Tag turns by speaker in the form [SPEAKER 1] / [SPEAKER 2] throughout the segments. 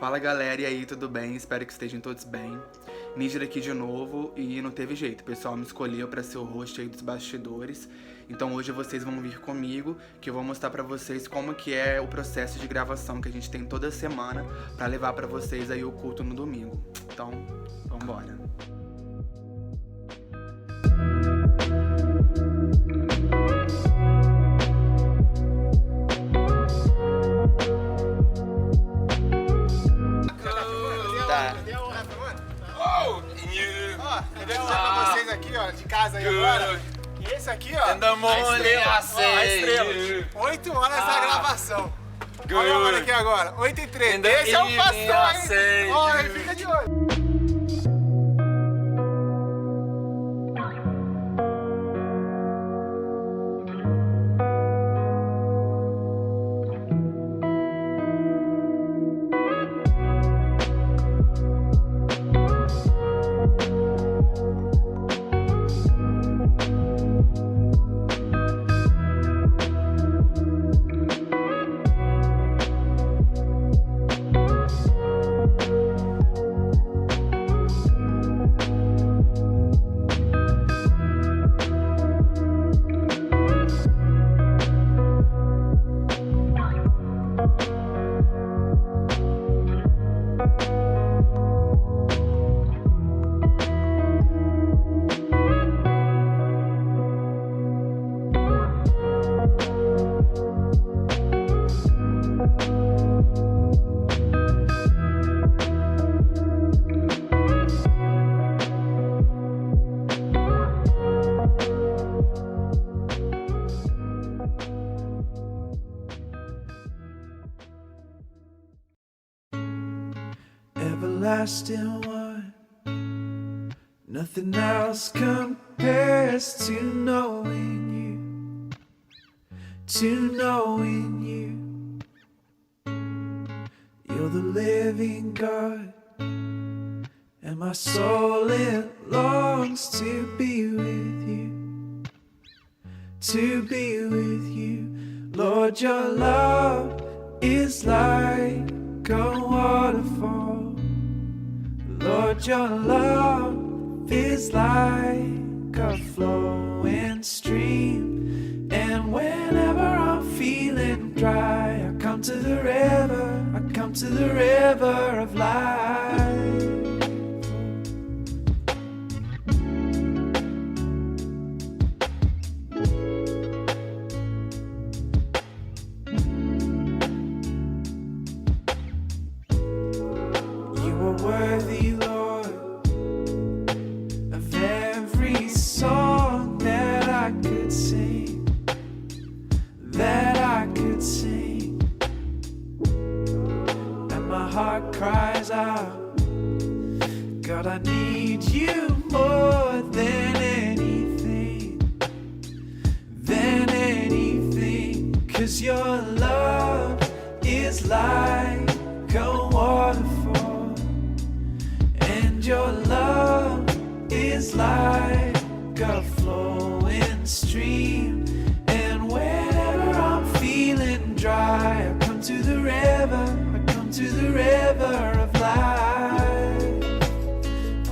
[SPEAKER 1] Fala galera, e aí, tudo bem? Espero que estejam todos bem. Níger aqui de novo e não teve jeito, o pessoal me escolheu pra ser o host aí dos bastidores. Então hoje vocês vão vir comigo, que eu vou mostrar pra vocês como que é o processo de gravação que a gente tem toda semana pra levar pra vocês aí o culto no domingo. Então, vambora.
[SPEAKER 2] Queria dizer pra vocês aqui, ó, de casa aí agora, que esse aqui, ó, a estrela. 8 horas da gravação. Olha a hora aqui agora, 8h03. Esse é o pastor, hein? Olha, fica de olho.
[SPEAKER 3] Everlasting one, nothing else compares to knowing you. You're the living God, and my soul it longs to be with you, Lord, your love is like a waterfall. Lord, your love is like a flowing stream. And whenever I'm feeling dry, I come to the river of life. Worthy, Lord, of every song that I could sing, and my heart cries out, God, I need you more than anything, 'cause your love is like a waterfall. Your love is like a flowing stream. And whenever I'm feeling dry, I come to the river of life.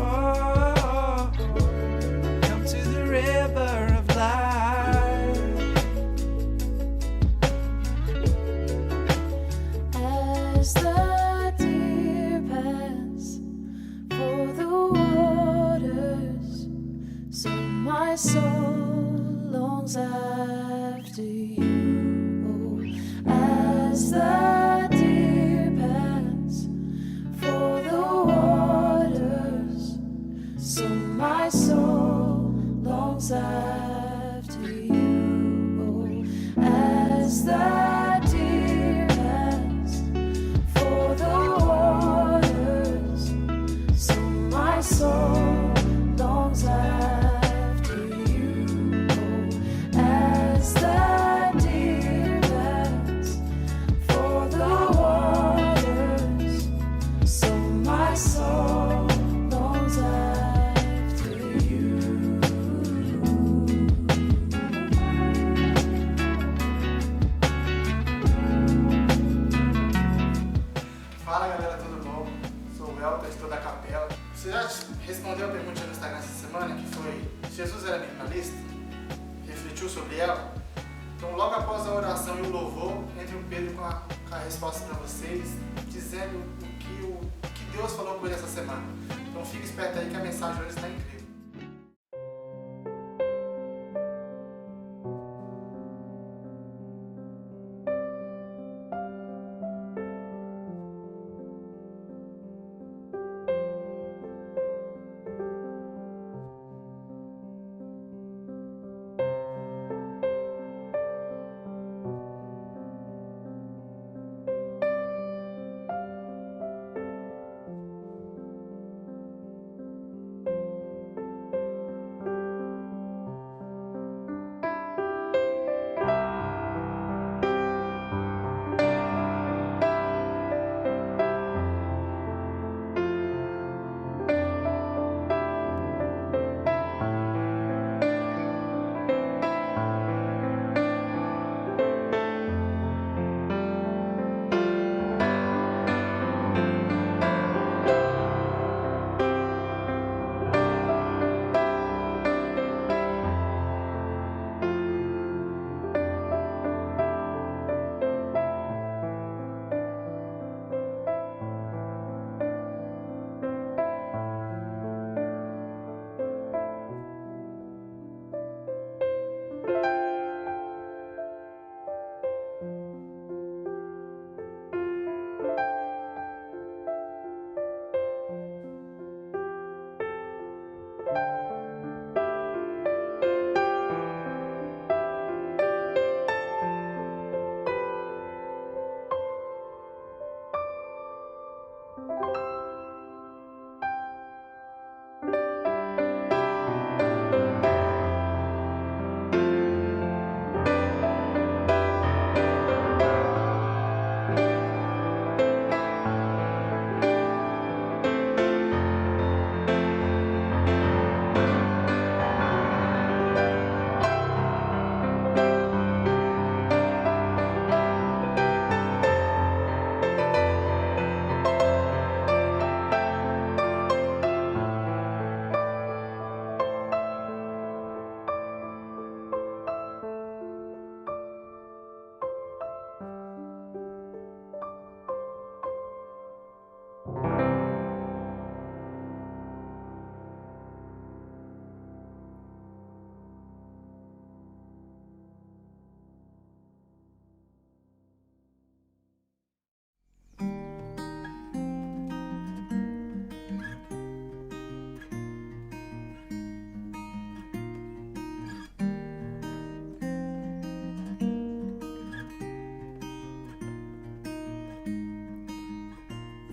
[SPEAKER 3] Oh, come to the river of life.
[SPEAKER 4] As the deer pants for the waters, so my soul longs after you. As the deer pants for the waters, so my soul longs after you. As the deer pants for the waters, so my soul longs after you. As the deer pants for the waters, so my soul longs after you.
[SPEAKER 2] Fala galera, tudo Elton, editor da Capela. Você já respondeu a pergunta no Instagram essa semana, que foi: Jesus era minimalista? Refletiu sobre ela? Então, logo após a oração e o louvor, entre o Pedro com a resposta para vocês, dizendo o que Deus falou com ele essa semana. Então, fique esperto aí que a mensagem hoje está incrível.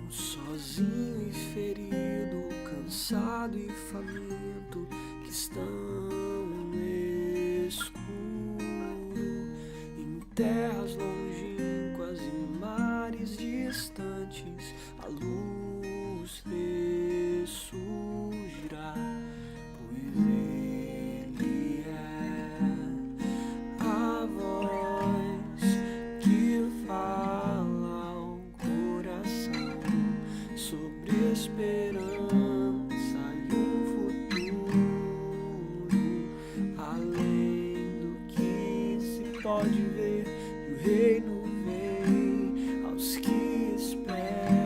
[SPEAKER 3] Sozinho e ferido, cansado e faminto, que estão no escuro, em terras longínquas e mares distantes, a luz ressurgirá, pois Ele é a voz que fala ao coração sobre esperança e um futuro além do que se pode ver. E o reino vem aos que esperam,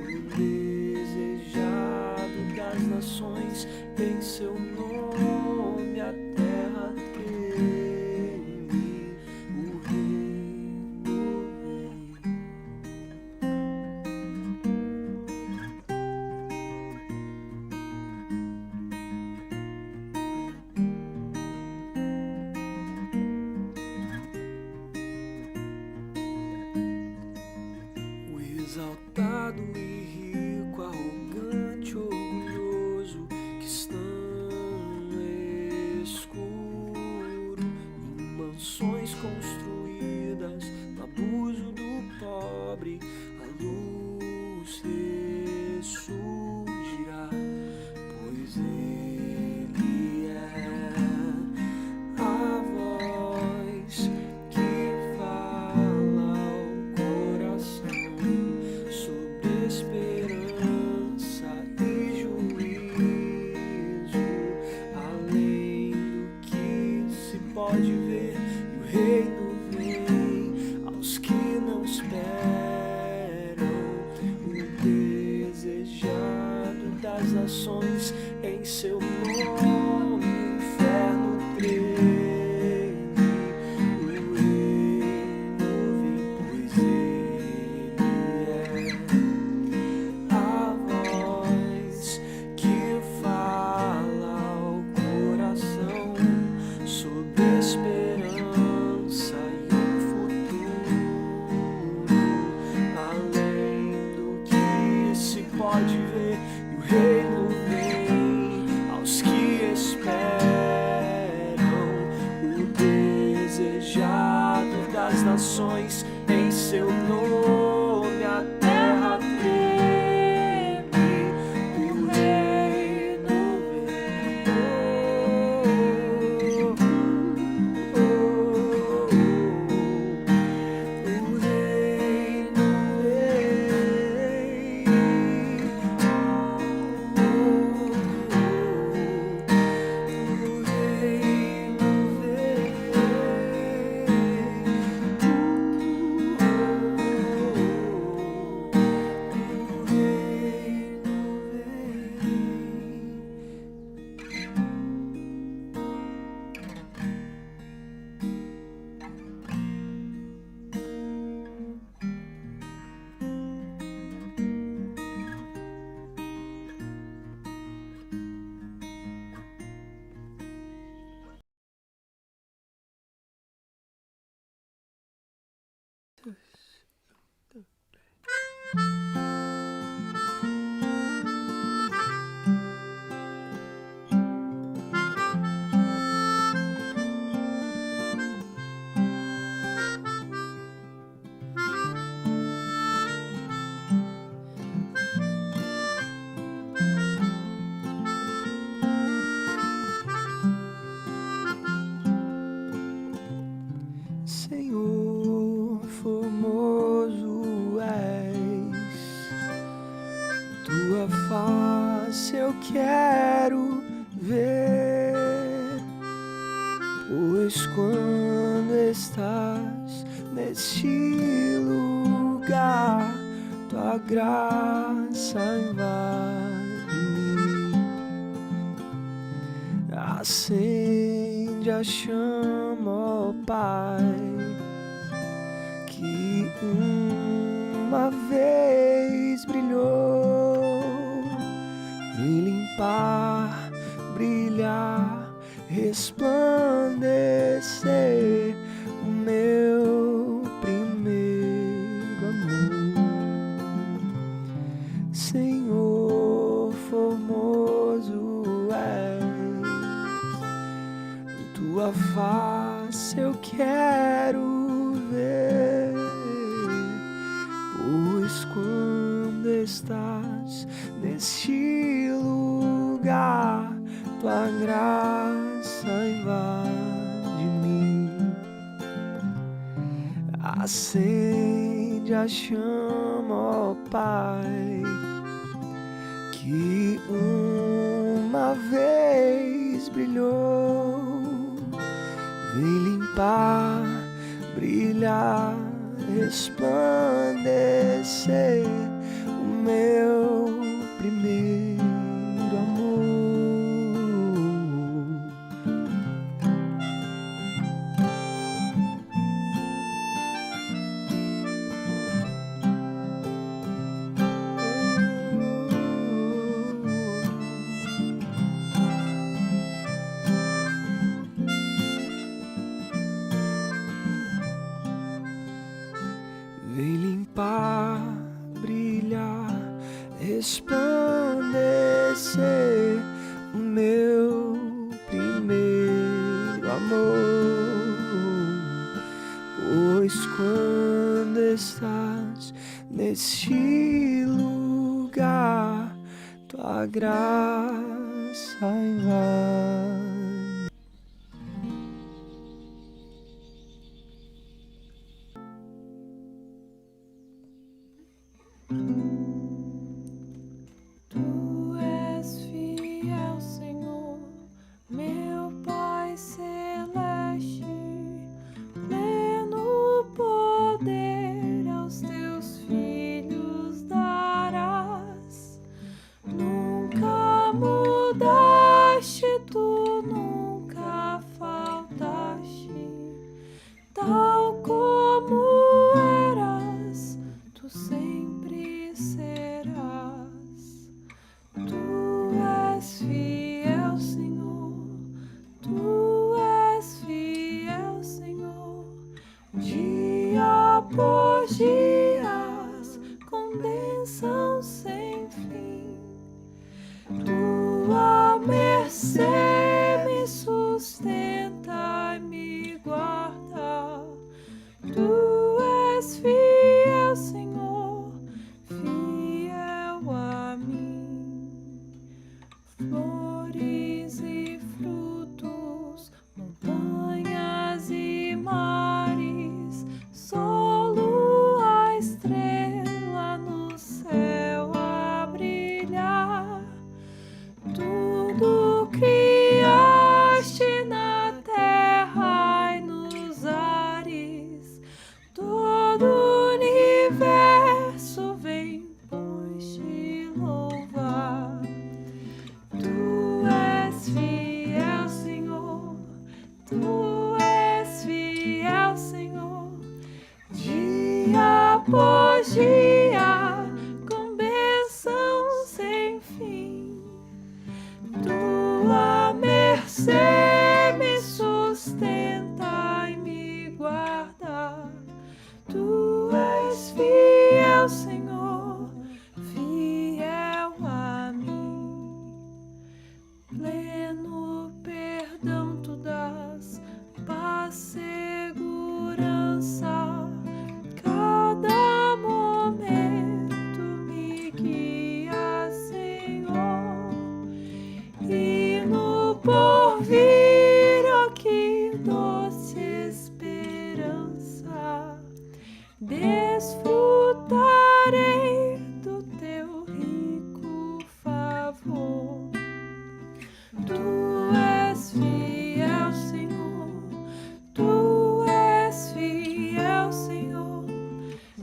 [SPEAKER 3] o desejado das nações em seu nome a terra treme, o reino vem. O exaltado e rico, arrogante, orgulhoso, que estão no escuro, em mansões construídas no abuso do pobre, a luz ressurgirá, pois Ele é a voz que fala ao coração sobre esperança pode ver, e o reino vem aos que esperam. O desejado das nações, em seu nome a terra treme, o reino Senhor, formoso és, tua face eu quero ver, pois quando estás neste lugar, tua graça invade-me, acende a chama, ó Pai, que uma vez brilhou, vem limpar, brilhar, resplandecer o meu primeiro amor. Senhor, formoso és, tua face eu quero ver, pois quando estás neste lugar, tua graça invade-me, acende a chama, ó Pai, que uma vez brilhou, vem limpar, brilhar, resplandecer o meu primeiro amor. Vem limpar, brilhar, resplandecer o meu primeiro amor, pois quando estás neste lugar, tua graça invade.
[SPEAKER 4] Tu és fiel, Senhor, meu Pai celeste, pleno poder aos teus filhos darás. Nunca mudaste, tu nunca faltaste, tal como eras, tu sempre amanhecer me sustenta e me guarda. Tu és fiel, Senhor, fiel a mim. Flores e frutos, montanhas e mares, sol, lua, estrela no céu a brilhar. Tudo criaste na terra e nos ares, todo o universo vem, pois, te louvar. Tu és fiel, Senhor, tu és fiel, Senhor, dia após dia, com bênção sem fim. Tua mercê me sustenta e me guarda. Tu és fiel, Senhor, fiel a mim. Pleno perdão tu dás, paz, segurança. Cada momento me guia, Senhor. E no porvir, oh, que doce esperança, desfrutarei do teu rico favor. Tu és fiel, Senhor, tu és fiel, Senhor,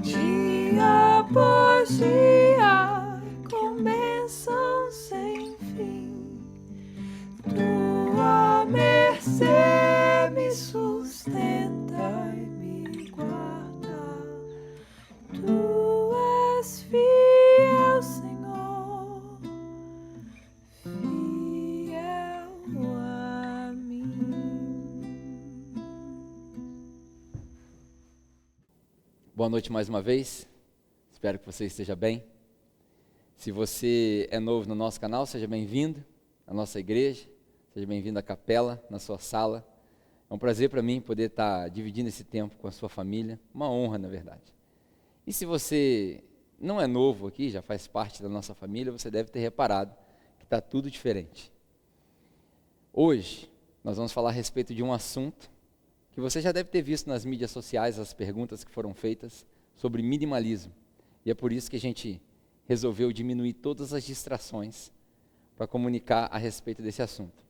[SPEAKER 4] dia após dia, com bênção sem fim. Tua mercê me sustenta e me guarda. Tu és fiel, Senhor, fiel a mim.
[SPEAKER 5] Boa noite mais uma vez, espero que você esteja bem. Se você é novo no nosso canal, seja bem-vindo à nossa igreja, seja bem-vindo à capela, na sua sala. É um prazer para mim poder estar dividindo esse tempo com a sua família, uma honra, na verdade. E se você não é novo aqui, já faz parte da nossa família, você deve ter reparado que está tudo diferente. Hoje, nós vamos falar a respeito de um assunto que você já deve ter visto nas mídias sociais, as perguntas que foram feitas sobre minimalismo. E é por isso que a gente resolveu diminuir todas as distrações para comunicar a respeito desse assunto.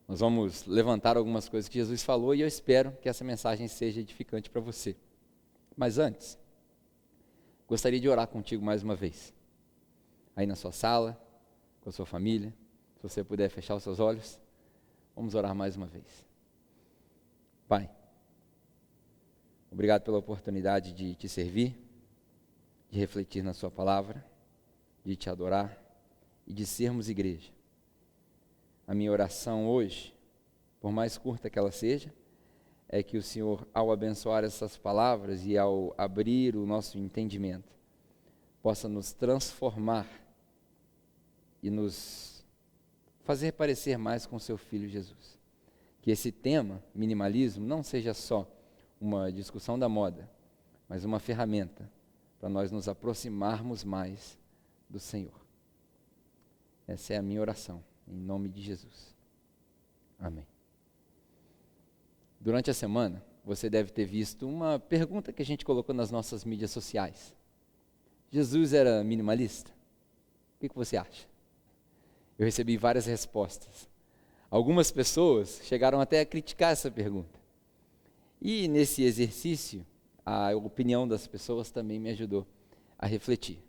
[SPEAKER 5] Nós vamos levantar algumas coisas que Jesus falou e eu espero que essa mensagem seja edificante para você. Mas antes, gostaria de orar contigo mais uma vez. Aí na sua sala, com a sua família, se você puder fechar os seus olhos, vamos orar mais uma vez. Pai, obrigado pela oportunidade de te servir, de refletir na sua palavra, de te adorar e de sermos igreja. A minha oração hoje, por mais curta que ela seja, é que o Senhor, ao abençoar essas palavras e ao abrir o nosso entendimento, possa nos transformar e nos fazer parecer mais com seu Filho Jesus. Que esse tema, minimalismo, não seja só uma discussão da moda, mas uma ferramenta para nós nos aproximarmos mais do Senhor. Essa é a minha oração, em nome de Jesus. Amém. Durante a semana, você deve ter visto uma pergunta que a gente colocou nas nossas mídias sociais. Jesus era minimalista? O que você acha? Eu recebi várias respostas. Algumas pessoas chegaram até a criticar essa pergunta. E nesse exercício, a opinião das pessoas também me ajudou a refletir.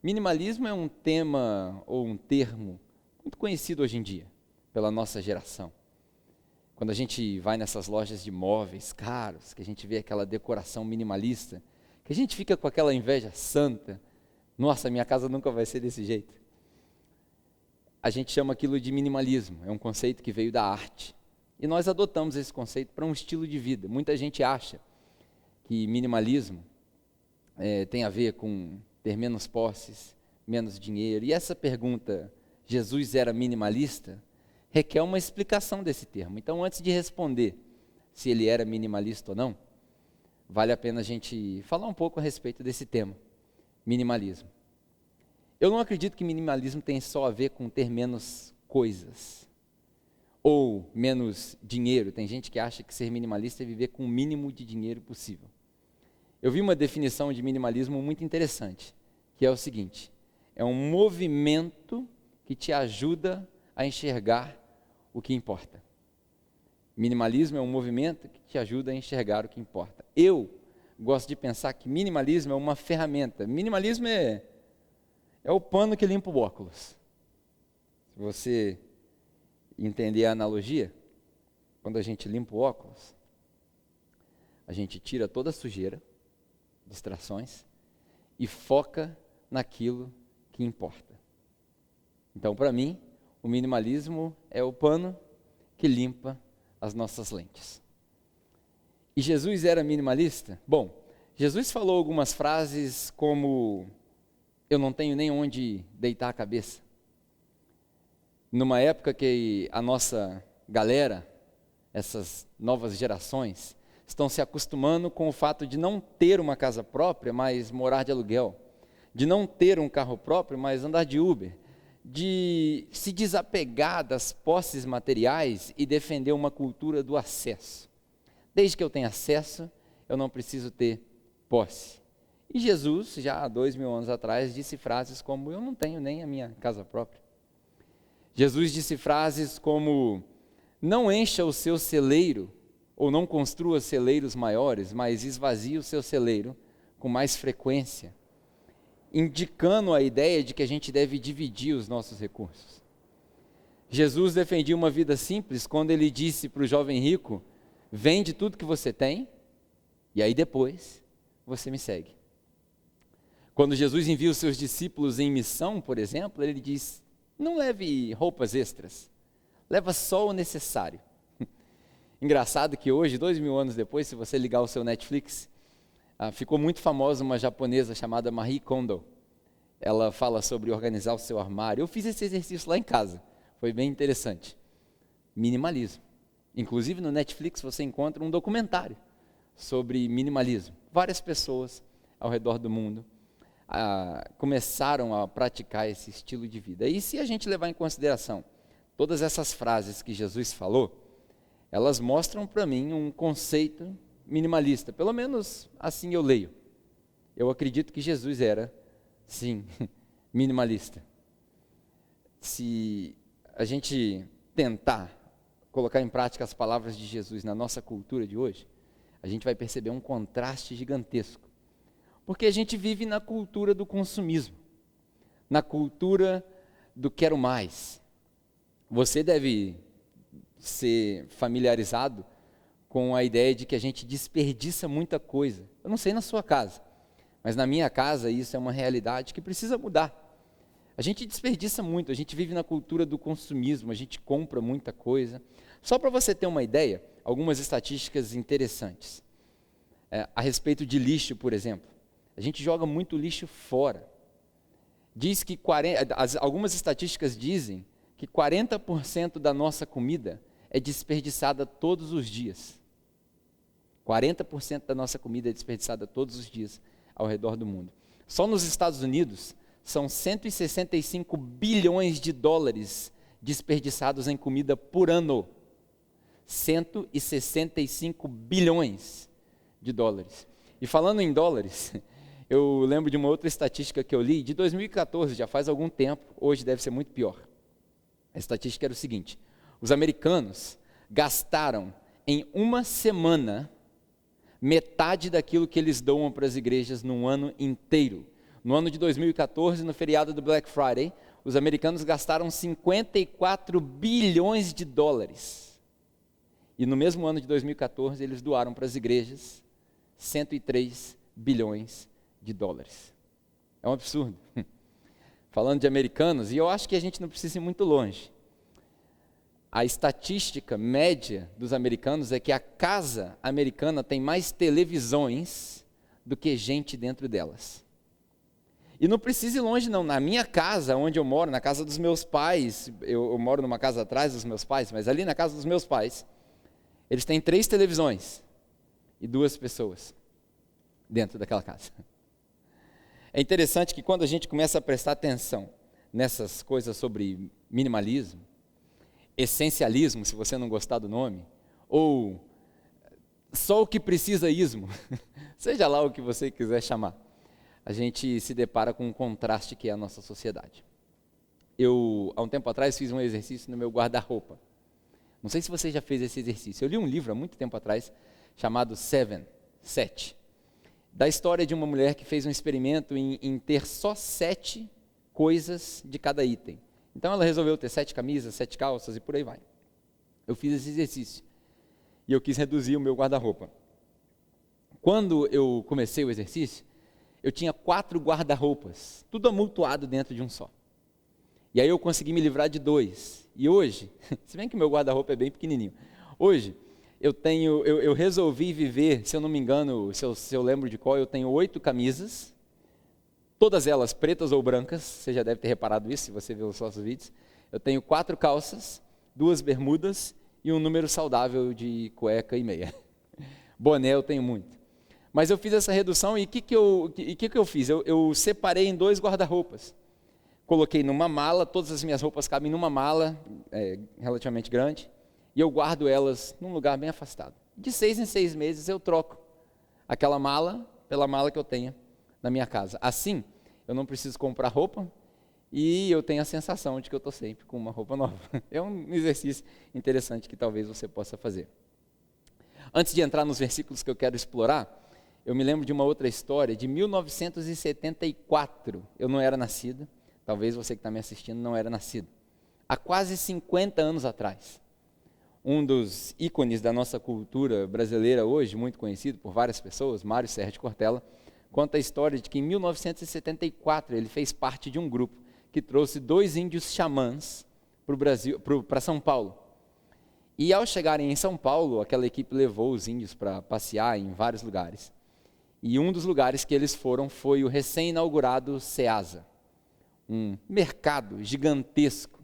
[SPEAKER 5] Minimalismo é um tema ou um termo muito conhecido hoje em dia, pela nossa geração. Quando a gente vai nessas lojas de móveis caros, que a gente vê aquela decoração minimalista, que a gente fica com aquela inveja santa, nossa, minha casa nunca vai ser desse jeito. A gente chama aquilo de minimalismo, é um conceito que veio da arte. E nós adotamos esse conceito para um estilo de vida. Muita gente acha que minimalismo tem a ver com ter menos posses, menos dinheiro. E essa pergunta Jesus era minimalista, requer uma explicação desse termo. Então, antes de responder se ele era minimalista ou não, vale a pena a gente falar um pouco a respeito desse tema, minimalismo. Eu não acredito que minimalismo tem só a ver com ter menos coisas ou menos dinheiro. Tem gente que acha que ser minimalista é viver com o mínimo de dinheiro possível. Eu vi uma definição de minimalismo muito interessante, que é o seguinte: é um movimento que te ajuda a enxergar o que importa. Minimalismo é um movimento que te ajuda a enxergar o que importa. Eu gosto de pensar que minimalismo é uma ferramenta. Minimalismo é o pano que limpa o óculos. Se você entender a analogia, quando a gente limpa o óculos, a gente tira toda a sujeira, distrações, e foca naquilo que importa. Então, para mim, o minimalismo é o pano que limpa as nossas lentes. E Jesus era minimalista? Bom, Jesus falou algumas frases como: eu não tenho nem onde deitar a cabeça. Numa época que a nossa galera, essas novas gerações, estão se acostumando com o fato de não ter uma casa própria, mas morar de aluguel, de não ter um carro próprio, mas andar de Uber, de se desapegar das posses materiais e defender uma cultura do acesso. Desde que eu tenha acesso, eu não preciso ter posse. E Jesus, já há 2000 anos atrás, disse frases como: eu não tenho nem a minha casa própria. Jesus disse frases como: não encha o seu celeiro, ou não construa celeiros maiores, mas esvazie o seu celeiro com mais frequência, indicando a ideia de que a gente deve dividir os nossos recursos. Jesus defendia uma vida simples quando ele disse para o jovem rico: vende tudo que você tem, e aí depois você me segue. Quando Jesus envia os seus discípulos em missão, por exemplo, ele diz: não leve roupas extras, leva só o necessário. Engraçado que hoje, 2000 anos depois, se você ligar o seu Netflix, ficou muito famosa uma japonesa chamada Marie Kondo. Ela fala sobre organizar o seu armário. Eu fiz esse exercício lá em casa, foi bem interessante. Minimalismo. Inclusive no Netflix você encontra um documentário sobre minimalismo. Várias pessoas ao redor do mundo começaram a praticar esse estilo de vida. E se a gente levar em consideração todas essas frases que Jesus falou, elas mostram para mim um conceito minimalista. Pelo menos assim eu leio. Eu acredito que Jesus era, sim, minimalista. Se a gente tentar colocar em prática as palavras de Jesus na nossa cultura de hoje, a gente vai perceber um contraste gigantesco. Porque a gente vive na cultura do consumismo, na cultura do quero mais. Você deve ser familiarizado com a ideia de que a gente desperdiça muita coisa. Eu não sei na sua casa, mas na minha casa isso é uma realidade que precisa mudar. A gente desperdiça muito, a gente vive na cultura do consumismo, a gente compra muita coisa. Só para você ter uma ideia, algumas estatísticas interessantes. A respeito de lixo, por exemplo. A gente joga muito lixo fora. Diz que algumas estatísticas dizem que 40% da nossa comida é desperdiçada todos os dias. 40% da nossa comida é desperdiçada todos os dias ao redor do mundo. Só nos Estados Unidos são 165 bilhões de dólares desperdiçados em comida por ano. 165 bilhões de dólares. E falando em dólares, eu lembro de uma outra estatística que eu li, de 2014, já faz algum tempo, hoje deve ser muito pior. A estatística era o seguinte: os americanos gastaram em uma semana metade daquilo que eles doam para as igrejas num ano inteiro. No ano de 2014, no feriado do Black Friday, os americanos gastaram 54 bilhões de dólares. E no mesmo ano de 2014, eles doaram para as igrejas 103 bilhões de dólares. É um absurdo. Falando de americanos, e eu acho que a gente não precisa ir muito longe. A estatística média dos americanos é que a casa americana tem mais televisões do que gente dentro delas. E não precisa ir longe não, na minha casa, onde eu moro, na casa dos meus pais, eu moro numa casa atrás dos meus pais, mas ali na casa dos meus pais, eles têm 3 televisões e 2 pessoas dentro daquela casa. É interessante que quando a gente começa a prestar atenção nessas coisas sobre minimalismo, essencialismo, se você não gostar do nome, ou só o que precisa-ismo, seja lá o que você quiser chamar, a gente se depara com um contraste que é a nossa sociedade. Eu, há um tempo atrás, fiz um exercício no meu guarda-roupa. Não sei se você já fez esse exercício. Eu li um livro há muito tempo atrás, chamado 7, da história de uma mulher que fez um experimento em ter só 7 coisas de cada item. Então ela resolveu ter 7 camisas, 7 calças e por aí vai. Eu fiz esse exercício e eu quis reduzir o meu guarda-roupa. Quando eu comecei o exercício, eu tinha 4 guarda-roupas, tudo amontoado dentro de um só. E aí eu consegui me livrar de 2. E hoje, se bem que o meu guarda-roupa é bem pequenininho, hoje eu resolvi viver, se eu não me engano, se eu lembro de qual, eu tenho 8 camisas, todas elas pretas ou brancas, você já deve ter reparado isso se você viu os nossos vídeos. Eu tenho 4 calças, 2 bermudas e um número saudável de cueca e meia. Boné eu tenho muito. Mas eu fiz essa redução e o que eu fiz? Eu separei em 2 guarda-roupas. Coloquei numa mala, todas as minhas roupas cabem numa mala relativamente grande, e eu guardo elas num lugar bem afastado. De 6 em 6 meses eu troco aquela mala pela mala que eu tenho na minha casa. Assim, eu não preciso comprar roupa e eu tenho a sensação de que eu estou sempre com uma roupa nova. É um exercício interessante que talvez você possa fazer. Antes de entrar nos versículos que eu quero explorar, eu me lembro de uma outra história, de 1974. Eu não era nascido, talvez você que está me assistindo não era nascido. Há quase 50 anos atrás. Um dos ícones da nossa cultura brasileira hoje, muito conhecido por várias pessoas, Mário Sérgio Cortella, conta a história de que em 1974 ele fez parte de um grupo que trouxe 2 índios xamãs para São Paulo. E ao chegarem em São Paulo, aquela equipe levou os índios para passear em vários lugares. E um dos lugares que eles foram foi o recém-inaugurado Ceasa, um mercado gigantesco,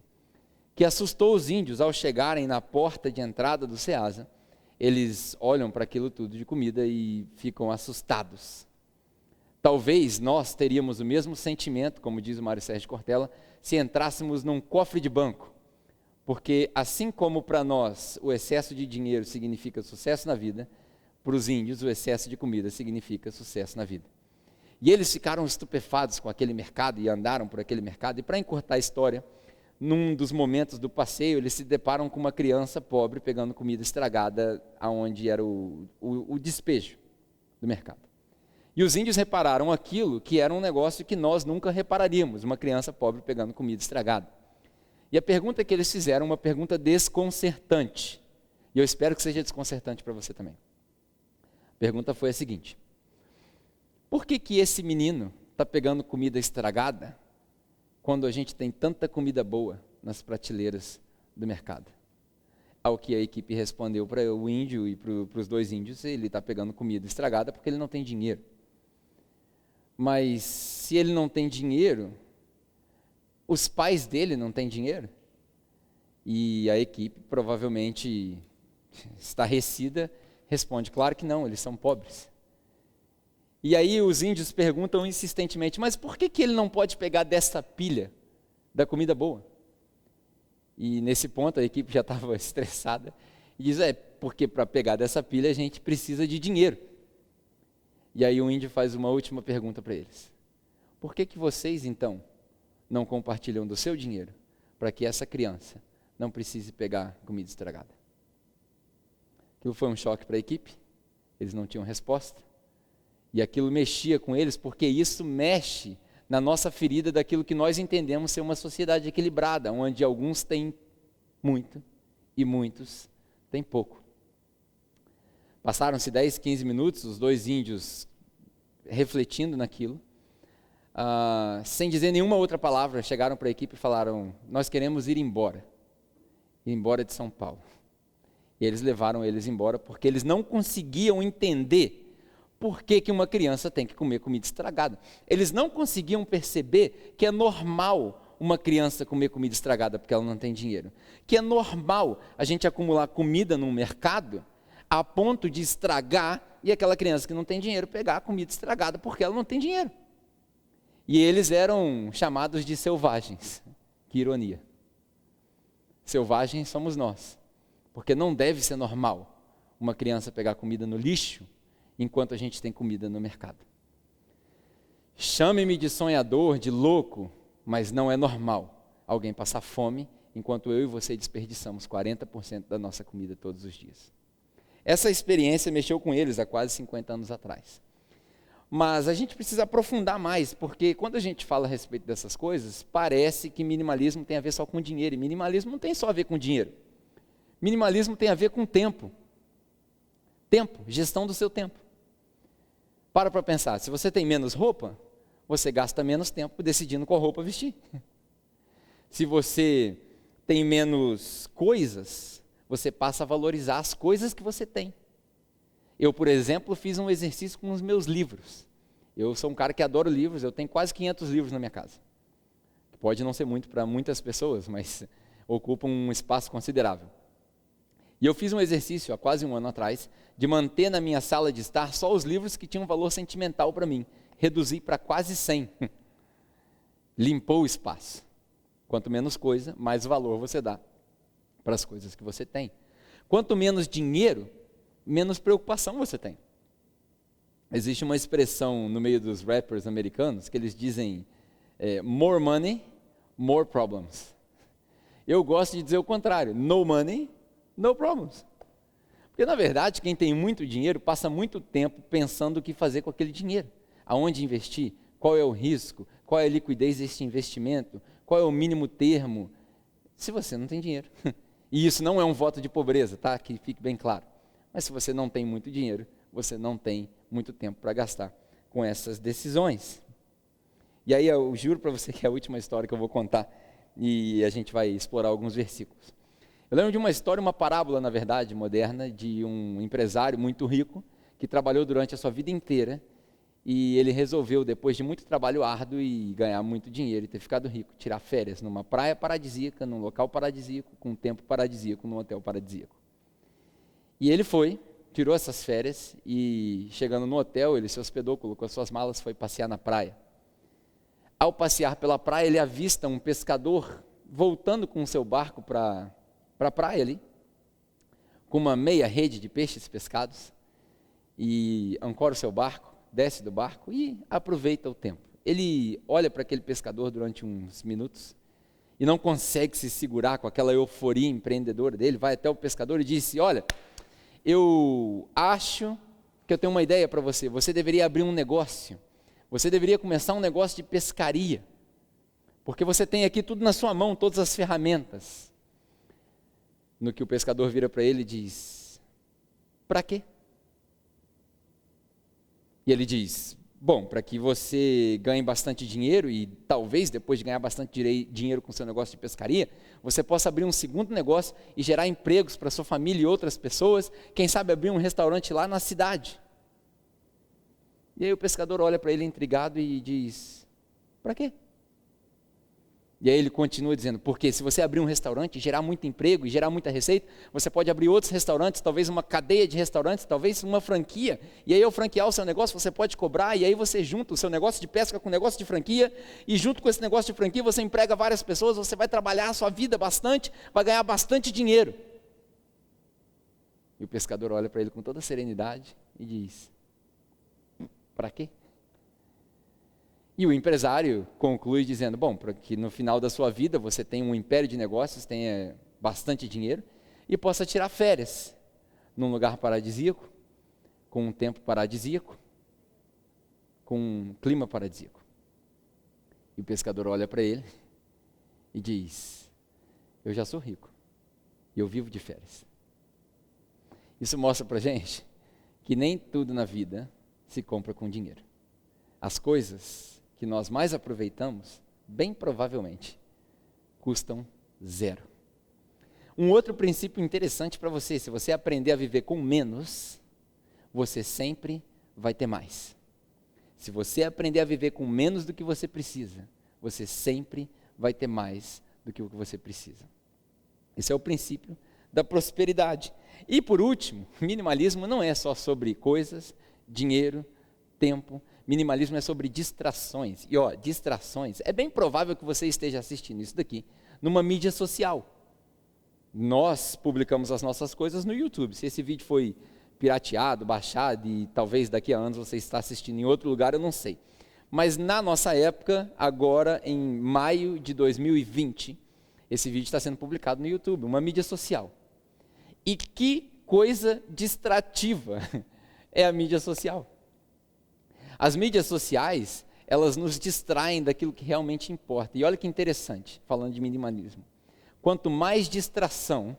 [SPEAKER 5] que assustou os índios ao chegarem na porta de entrada do Ceasa. Eles olham para aquilo tudo de comida e ficam assustados. Talvez nós teríamos o mesmo sentimento, como diz o Mário Sérgio Cortella, se entrássemos num cofre de banco, porque assim como para nós o excesso de dinheiro significa sucesso na vida, para os índios o excesso de comida significa sucesso na vida. E eles ficaram estupefados com aquele mercado e andaram por aquele mercado, e para encurtar a história, num dos momentos do passeio, eles se deparam com uma criança pobre pegando comida estragada aonde era o despejo do mercado. E os índios repararam aquilo que era um negócio que nós nunca repararíamos, uma criança pobre pegando comida estragada. E a pergunta que eles fizeram, uma pergunta desconcertante, e eu espero que seja desconcertante para você também. A pergunta foi a seguinte: por que esse menino está pegando comida estragada quando a gente tem tanta comida boa nas prateleiras do mercado? Ao que a equipe respondeu para o índio e para os 2 índios, ele está pegando comida estragada porque ele não tem dinheiro. Mas se ele não tem dinheiro, os pais dele não têm dinheiro? E a equipe, provavelmente estarrecida, responde: claro que não, eles são pobres. E aí os índios perguntam insistentemente: mas por que ele não pode pegar dessa pilha da comida boa? E nesse ponto a equipe já estava estressada e diz: porque para pegar dessa pilha a gente precisa de dinheiro. E aí o índio faz uma última pergunta para eles: por que vocês então não compartilham do seu dinheiro para que essa criança não precise pegar comida estragada? Aquilo foi um choque para a equipe, eles não tinham resposta. E aquilo mexia com eles, porque isso mexe na nossa ferida daquilo que nós entendemos ser uma sociedade equilibrada, onde alguns têm muito e muitos têm pouco. Passaram-se 10, 15 minutos, os 2 índios refletindo naquilo, sem dizer nenhuma outra palavra, chegaram para a equipe e falaram: nós queremos ir embora de São Paulo. E eles levaram eles embora, porque eles não conseguiam entender por que que uma criança tem que comer comida estragada. Eles não conseguiam perceber que é normal uma criança comer comida estragada porque ela não tem dinheiro. Que é normal a gente acumular comida no mercado a ponto de estragar e aquela criança que não tem dinheiro pegar a comida estragada porque ela não tem dinheiro. E eles eram chamados de selvagens. Que ironia. Selvagens somos nós. Porque não deve ser normal uma criança pegar comida no lixo enquanto a gente tem comida no mercado. Chame-me de sonhador, de louco, mas não é normal alguém passar fome enquanto eu e você desperdiçamos 40% da nossa comida todos os dias. Essa experiência mexeu com eles há quase 50 anos atrás. Mas a gente precisa aprofundar mais, porque quando a gente fala a respeito dessas coisas, parece que minimalismo tem a ver só com dinheiro, e minimalismo não tem só a ver com dinheiro. Minimalismo tem a ver com tempo. Tempo, gestão do seu tempo. Para pensar, se você tem menos roupa, você gasta menos tempo decidindo qual roupa vestir. Se você tem menos coisas, você passa a valorizar as coisas que você tem. Eu, por exemplo, fiz um exercício com os meus livros. Eu sou um cara que adoro livros, eu tenho quase 500 livros na minha casa. Pode não ser muito para muitas pessoas, mas ocupa um espaço considerável. E eu fiz um exercício há quase um ano atrás, de manter na minha sala de estar só os livros que tinham valor sentimental para mim. Reduzi para quase 100. Limpou o espaço. Quanto menos coisa, mais valor você dá para as coisas que você tem. Quanto menos dinheiro, menos preocupação você tem. Existe uma expressão no meio dos rappers americanos que eles dizem more money, more problems. Eu gosto de dizer o contrário, no money, no problems. Porque na verdade quem tem muito dinheiro passa muito tempo pensando o que fazer com aquele dinheiro. Aonde investir, qual é o risco, qual é a liquidez desse investimento, qual é o mínimo termo. Se você não tem dinheiro. E isso não é um voto de pobreza, tá? Que fique bem claro. Mas se você não tem muito dinheiro, você não tem muito tempo para gastar com essas decisões. E aí eu juro para você que é a última história que eu vou contar e a gente vai explorar alguns versículos. Eu lembro de uma história, uma parábola, na verdade, moderna, de um empresário muito rico que trabalhou durante a sua vida inteira e ele resolveu, depois de muito trabalho árduo e ganhar muito dinheiro e ter ficado rico, tirar férias numa praia paradisíaca, num local paradisíaco, com um tempo paradisíaco, num hotel paradisíaco. E ele foi, tirou essas férias e, chegando no hotel, ele se hospedou, colocou as suas malas, foi passear na praia. Ao passear pela praia, ele avista um pescador voltando com o seu barco para a praia ali, com uma meia rede de peixes pescados, e ancora o seu barco, desce do barco e aproveita o tempo. Ele olha para aquele pescador durante uns minutos e não consegue se segurar com aquela euforia empreendedora dele, vai até o pescador e diz: olha, eu acho que eu tenho uma ideia para você, você deveria abrir um negócio, você deveria começar um negócio de pescaria, porque você tem aqui tudo na sua mão, todas as ferramentas. No que o pescador vira para ele e diz: para quê? E ele diz: bom, para que você ganhe bastante dinheiro e talvez depois de ganhar bastante dinheiro com seu negócio de pescaria, você possa abrir um segundo negócio e gerar empregos para sua família e outras pessoas, quem sabe abrir um restaurante lá na cidade. E aí o pescador olha para ele intrigado e diz: para quê? E aí ele continua dizendo: porque se você abrir um restaurante, gerar muito emprego e gerar muita receita, você pode abrir outros restaurantes, talvez uma cadeia de restaurantes, talvez uma franquia, e aí ao franquear o seu negócio, você pode cobrar, e aí você junta o seu negócio de pesca com o negócio de franquia, e junto com esse negócio de franquia, você emprega várias pessoas, você vai trabalhar a sua vida bastante, vai ganhar bastante dinheiro. E o pescador olha para ele com toda serenidade e diz: para quê? E o empresário conclui dizendo: bom, para que no final da sua vida você tenha um império de negócios, tenha bastante dinheiro e possa tirar férias num lugar paradisíaco, com um tempo paradisíaco, com um clima paradisíaco. E o pescador olha para ele e diz: eu já sou rico e eu vivo de férias. Isso mostra para a gente que nem tudo na vida se compra com dinheiro. As coisas que nós mais aproveitamos, bem provavelmente, custam zero. Um outro princípio interessante para você: se você aprender a viver com menos, você sempre vai ter mais. Se você aprender a viver com menos do que você precisa, você sempre vai ter mais do que o que você precisa. Esse é o princípio da prosperidade. E por último, minimalismo não é só sobre coisas, dinheiro, tempo. Minimalismo é sobre distrações. E distrações, é bem provável que você esteja assistindo isso daqui numa mídia social. Nós publicamos as nossas coisas no YouTube. Se esse vídeo foi pirateado, baixado e talvez daqui a anos você está assistindo em outro lugar, eu não sei. Mas na nossa época, agora em maio de 2020, esse vídeo está sendo publicado no YouTube, uma mídia social. E que coisa distrativa é a mídia social. As mídias sociais, elas nos distraem daquilo que realmente importa. E olha que interessante, falando de minimalismo. Quanto mais distração,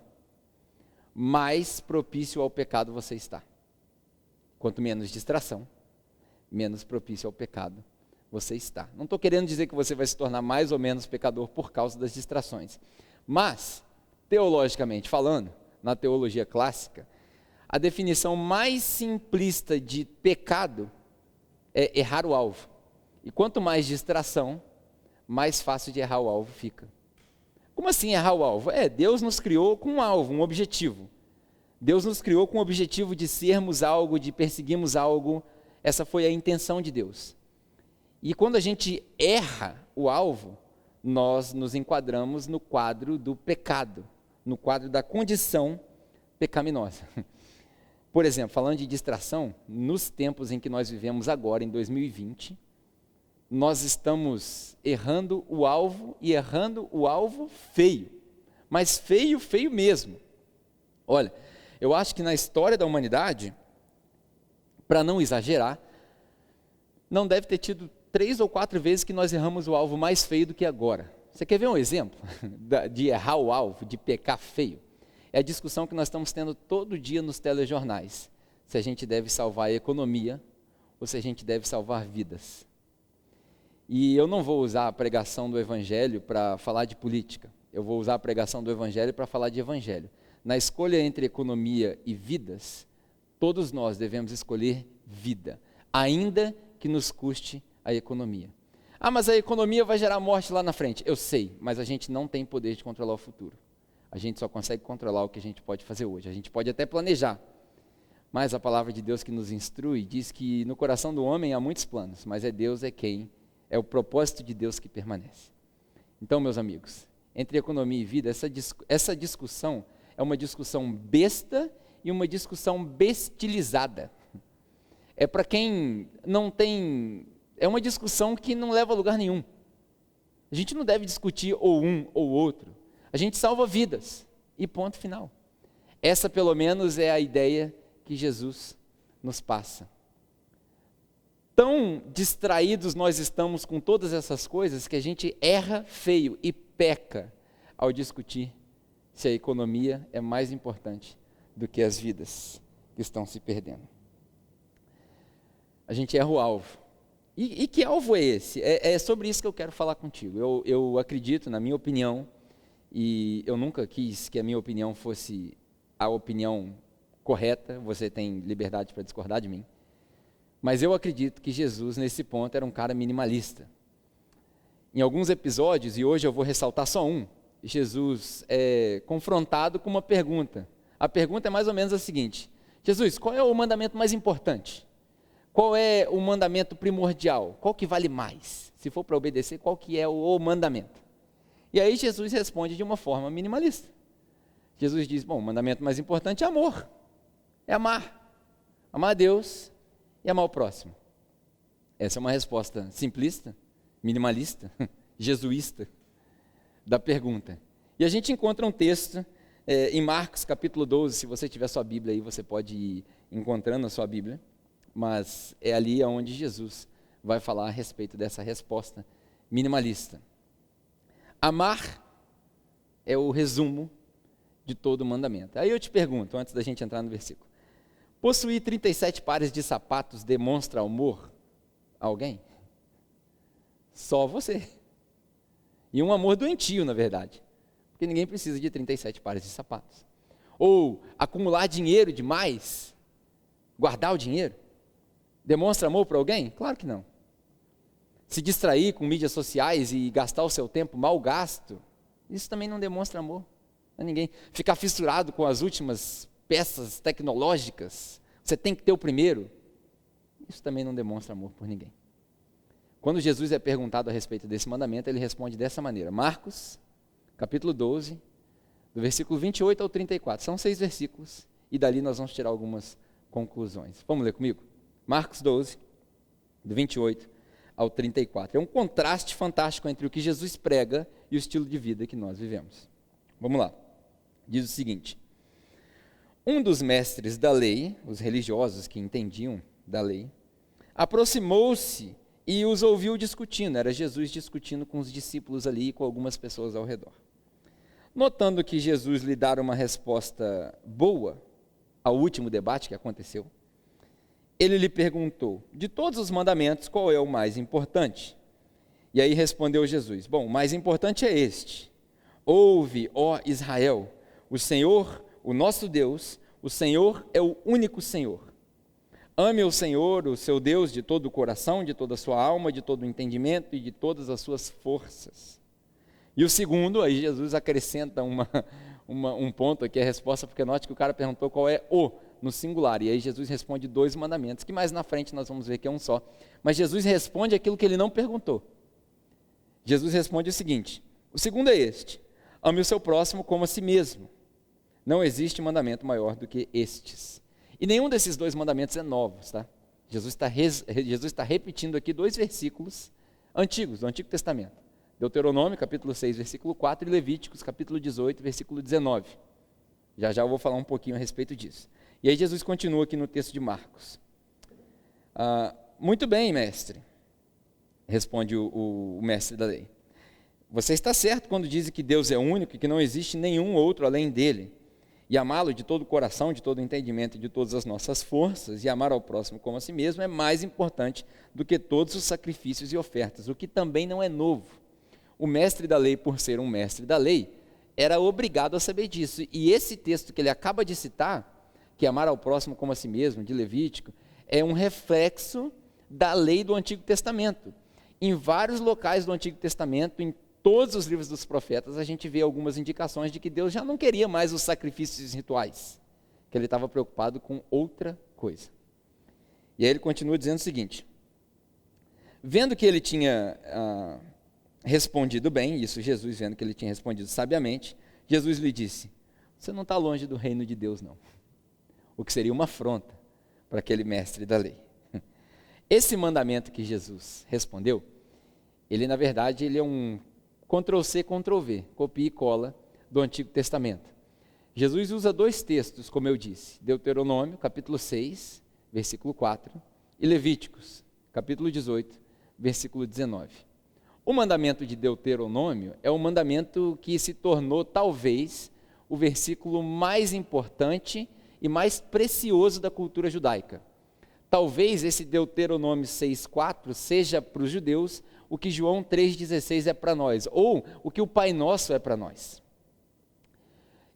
[SPEAKER 5] mais propício ao pecado você está. Quanto menos distração, menos propício ao pecado você está. Não estou querendo dizer que você vai se tornar mais ou menos pecador por causa das distrações. Mas, teologicamente falando, na teologia clássica, a definição mais simplista de pecado é errar o alvo. E quanto mais distração, mais fácil de errar o alvo fica. Como assim errar o alvo? Deus nos criou com um alvo, um objetivo. Deus nos criou com o objetivo de sermos algo, de perseguirmos algo. Essa foi a intenção de Deus. E quando a gente erra o alvo, nós nos enquadramos no quadro do pecado, no quadro da condição pecaminosa. Por exemplo, falando de distração, nos tempos em que nós vivemos agora, em 2020, nós estamos errando o alvo e errando o alvo feio, mas feio, feio mesmo. Olha, eu acho que na história da humanidade, para não exagerar, não deve ter tido 3 ou 4 vezes que nós erramos o alvo mais feio do que agora. Você quer ver um exemplo de errar o alvo, de pecar feio? É a discussão que nós estamos tendo todo dia nos telejornais. Se a gente deve salvar a economia ou se a gente deve salvar vidas. E eu não vou usar a pregação do Evangelho para falar de política. Eu vou usar a pregação do Evangelho para falar de Evangelho. Na escolha entre economia e vidas, todos nós devemos escolher vida, ainda que nos custe a economia. Mas a economia vai gerar morte lá na frente. Eu sei, mas a gente não tem poder de controlar o futuro. A gente só consegue controlar o que a gente pode fazer hoje. A gente pode até planejar, mas a palavra de Deus que nos instrui diz que no coração do homem há muitos planos, mas Deus é o propósito de Deus que permanece. Então, meus amigos, entre economia e vida, essa discussão é uma discussão besta e uma discussão bestilizada. É para quem não tem... É uma discussão que não leva a lugar nenhum. A gente não deve discutir ou um ou outro. A gente salva vidas e ponto final. Essa, pelo menos, é a ideia que Jesus nos passa. Tão distraídos nós estamos com todas essas coisas que a gente erra feio e peca ao discutir se a economia é mais importante do que as vidas que estão se perdendo. A gente erra o alvo. E que alvo é esse? É sobre isso que eu quero falar contigo. Eu acredito, na minha opinião, e eu nunca quis que a minha opinião fosse a opinião correta, você tem liberdade para discordar de mim, mas eu acredito que Jesus, nesse ponto, era um cara minimalista. Em alguns episódios, e hoje eu vou ressaltar só um, Jesus é confrontado com uma pergunta. A pergunta é mais ou menos a seguinte: Jesus, qual é o mandamento mais importante? Qual é o mandamento primordial? Qual que vale mais? Se for para obedecer, qual que é o mandamento? E aí Jesus responde de uma forma minimalista. Jesus diz, bom, o mandamento mais importante é amor. É amar. Amar a Deus e amar o próximo. Essa é uma resposta simplista, minimalista, jesuísta da pergunta. E a gente encontra um texto em Marcos capítulo 12, se você tiver sua Bíblia aí, você pode ir encontrando a sua Bíblia, mas é ali onde Jesus vai falar a respeito dessa resposta minimalista. Amar é o resumo de todo o mandamento. Aí eu te pergunto, antes da gente entrar no versículo, possuir 37 pares de sapatos demonstra amor a alguém? Só você. E um amor doentio, na verdade, porque ninguém precisa de 37 pares de sapatos. Ou acumular dinheiro demais, guardar o dinheiro, demonstra amor para alguém? Claro que não. Se distrair com mídias sociais e gastar o seu tempo mal gasto, isso também não demonstra amor a ninguém. Ficar fissurado com as últimas peças tecnológicas, você tem que ter o primeiro, isso também não demonstra amor por ninguém. Quando Jesus é perguntado a respeito desse mandamento, ele responde dessa maneira. Marcos, capítulo 12, do versículo 28 ao 34. São 6 versículos, e dali nós vamos tirar algumas conclusões. Vamos ler comigo? Marcos 12, do 28 ao 34. É um contraste fantástico entre o que Jesus prega e o estilo de vida que nós vivemos. Vamos lá. Diz o seguinte: um dos mestres da lei, os religiosos que entendiam da lei, aproximou-se e os ouviu discutindo. Era Jesus discutindo com os discípulos ali e com algumas pessoas ao redor. Notando que Jesus lhe dera uma resposta boa ao último debate que aconteceu, ele lhe perguntou: de todos os mandamentos, qual é o mais importante? E aí respondeu Jesus: bom, o mais importante é este: ouve, ó Israel, o Senhor, o nosso Deus, o Senhor é o único Senhor. Ame o Senhor, o seu Deus, de todo o coração, de toda a sua alma, de todo o entendimento e de todas as suas forças. E o segundo, aí Jesus acrescenta um ponto aqui, a resposta, porque note que o cara perguntou qual é o, no singular, e aí Jesus responde 2 mandamentos, que mais na frente nós vamos ver que é um só. Mas Jesus responde aquilo que ele não perguntou. Jesus responde o seguinte: o segundo é este: ame o seu próximo como a si mesmo. Não existe mandamento maior do que estes. E nenhum desses 2 mandamentos é novos, tá? Jesus está repetindo aqui 2 versículos antigos, do Antigo Testamento. Deuteronômio, capítulo 6, versículo 4, e Levíticos, capítulo 18, versículo 19. Já já eu vou falar um pouquinho a respeito disso. E aí Jesus continua aqui no texto de Marcos. Muito bem, mestre, responde o mestre da lei. Você está certo quando diz que Deus é único e que não existe nenhum outro além dele. E amá-lo de todo o coração, de todo o entendimento e de todas as nossas forças, e amar ao próximo como a si mesmo, é mais importante do que todos os sacrifícios e ofertas, o que também não é novo. O mestre da lei, por ser um mestre da lei, era obrigado a saber disso. E esse texto que ele acaba de citar, que é amar ao próximo como a si mesmo, de Levítico, é um reflexo da lei do Antigo Testamento. Em vários locais do Antigo Testamento, em todos os livros dos profetas, a gente vê algumas indicações de que Deus já não queria mais os sacrifícios rituais, que ele estava preocupado com outra coisa. E aí ele continua dizendo o seguinte: vendo que ele tinha respondido bem, isso Jesus vendo que ele tinha respondido sabiamente, Jesus lhe disse: você não está longe do reino de Deus não. O que seria uma afronta para aquele mestre da lei. Esse mandamento que Jesus respondeu, ele na verdade ele é um Ctrl+C, Ctrl+V, copia e cola do Antigo Testamento. Jesus usa 2 textos, como eu disse, Deuteronômio, capítulo 6, versículo 4, e Levíticos, capítulo 18, versículo 19. O mandamento de Deuteronômio é o mandamento que se tornou, talvez, o versículo mais importante e mais precioso da cultura judaica. Talvez esse Deuteronômio 6,4 seja para os judeus o que João 3,16 é para nós, ou o que o Pai Nosso é para nós.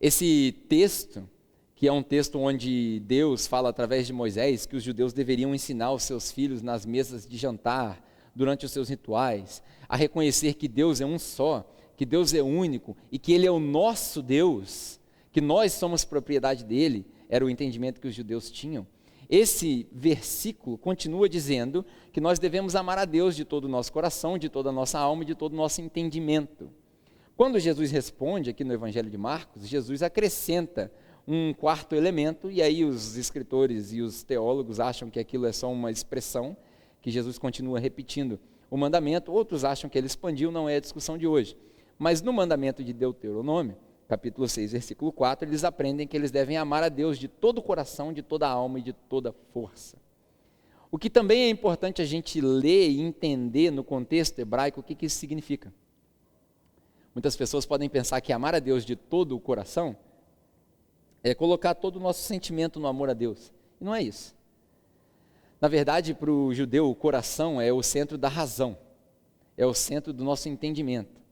[SPEAKER 5] Esse texto, que é um texto onde Deus fala através de Moisés que os judeus deveriam ensinar os seus filhos nas mesas de jantar, durante os seus rituais, a reconhecer que Deus é um só, que Deus é único e que Ele é o nosso Deus, que nós somos propriedade dEle, era o entendimento que os judeus tinham. Esse versículo continua dizendo que nós devemos amar a Deus de todo o nosso coração, de toda a nossa alma e de todo o nosso entendimento. Quando Jesus responde aqui no Evangelho de Marcos, Jesus acrescenta um 4º elemento, e aí os escritores e os teólogos acham que aquilo é só uma expressão, que Jesus continua repetindo o mandamento, outros acham que ele expandiu, não é a discussão de hoje. Mas no mandamento de Deuteronômio, capítulo 6, versículo 4, eles aprendem que eles devem amar a Deus de todo o coração, de toda a alma e de toda a força. O que também é importante a gente ler e entender no contexto hebraico, o que isso significa. Muitas pessoas podem pensar que amar a Deus de todo o coração é colocar todo o nosso sentimento no amor a Deus. E não é isso. Na verdade, para o judeu, o coração é o centro da razão, é o centro do nosso entendimento.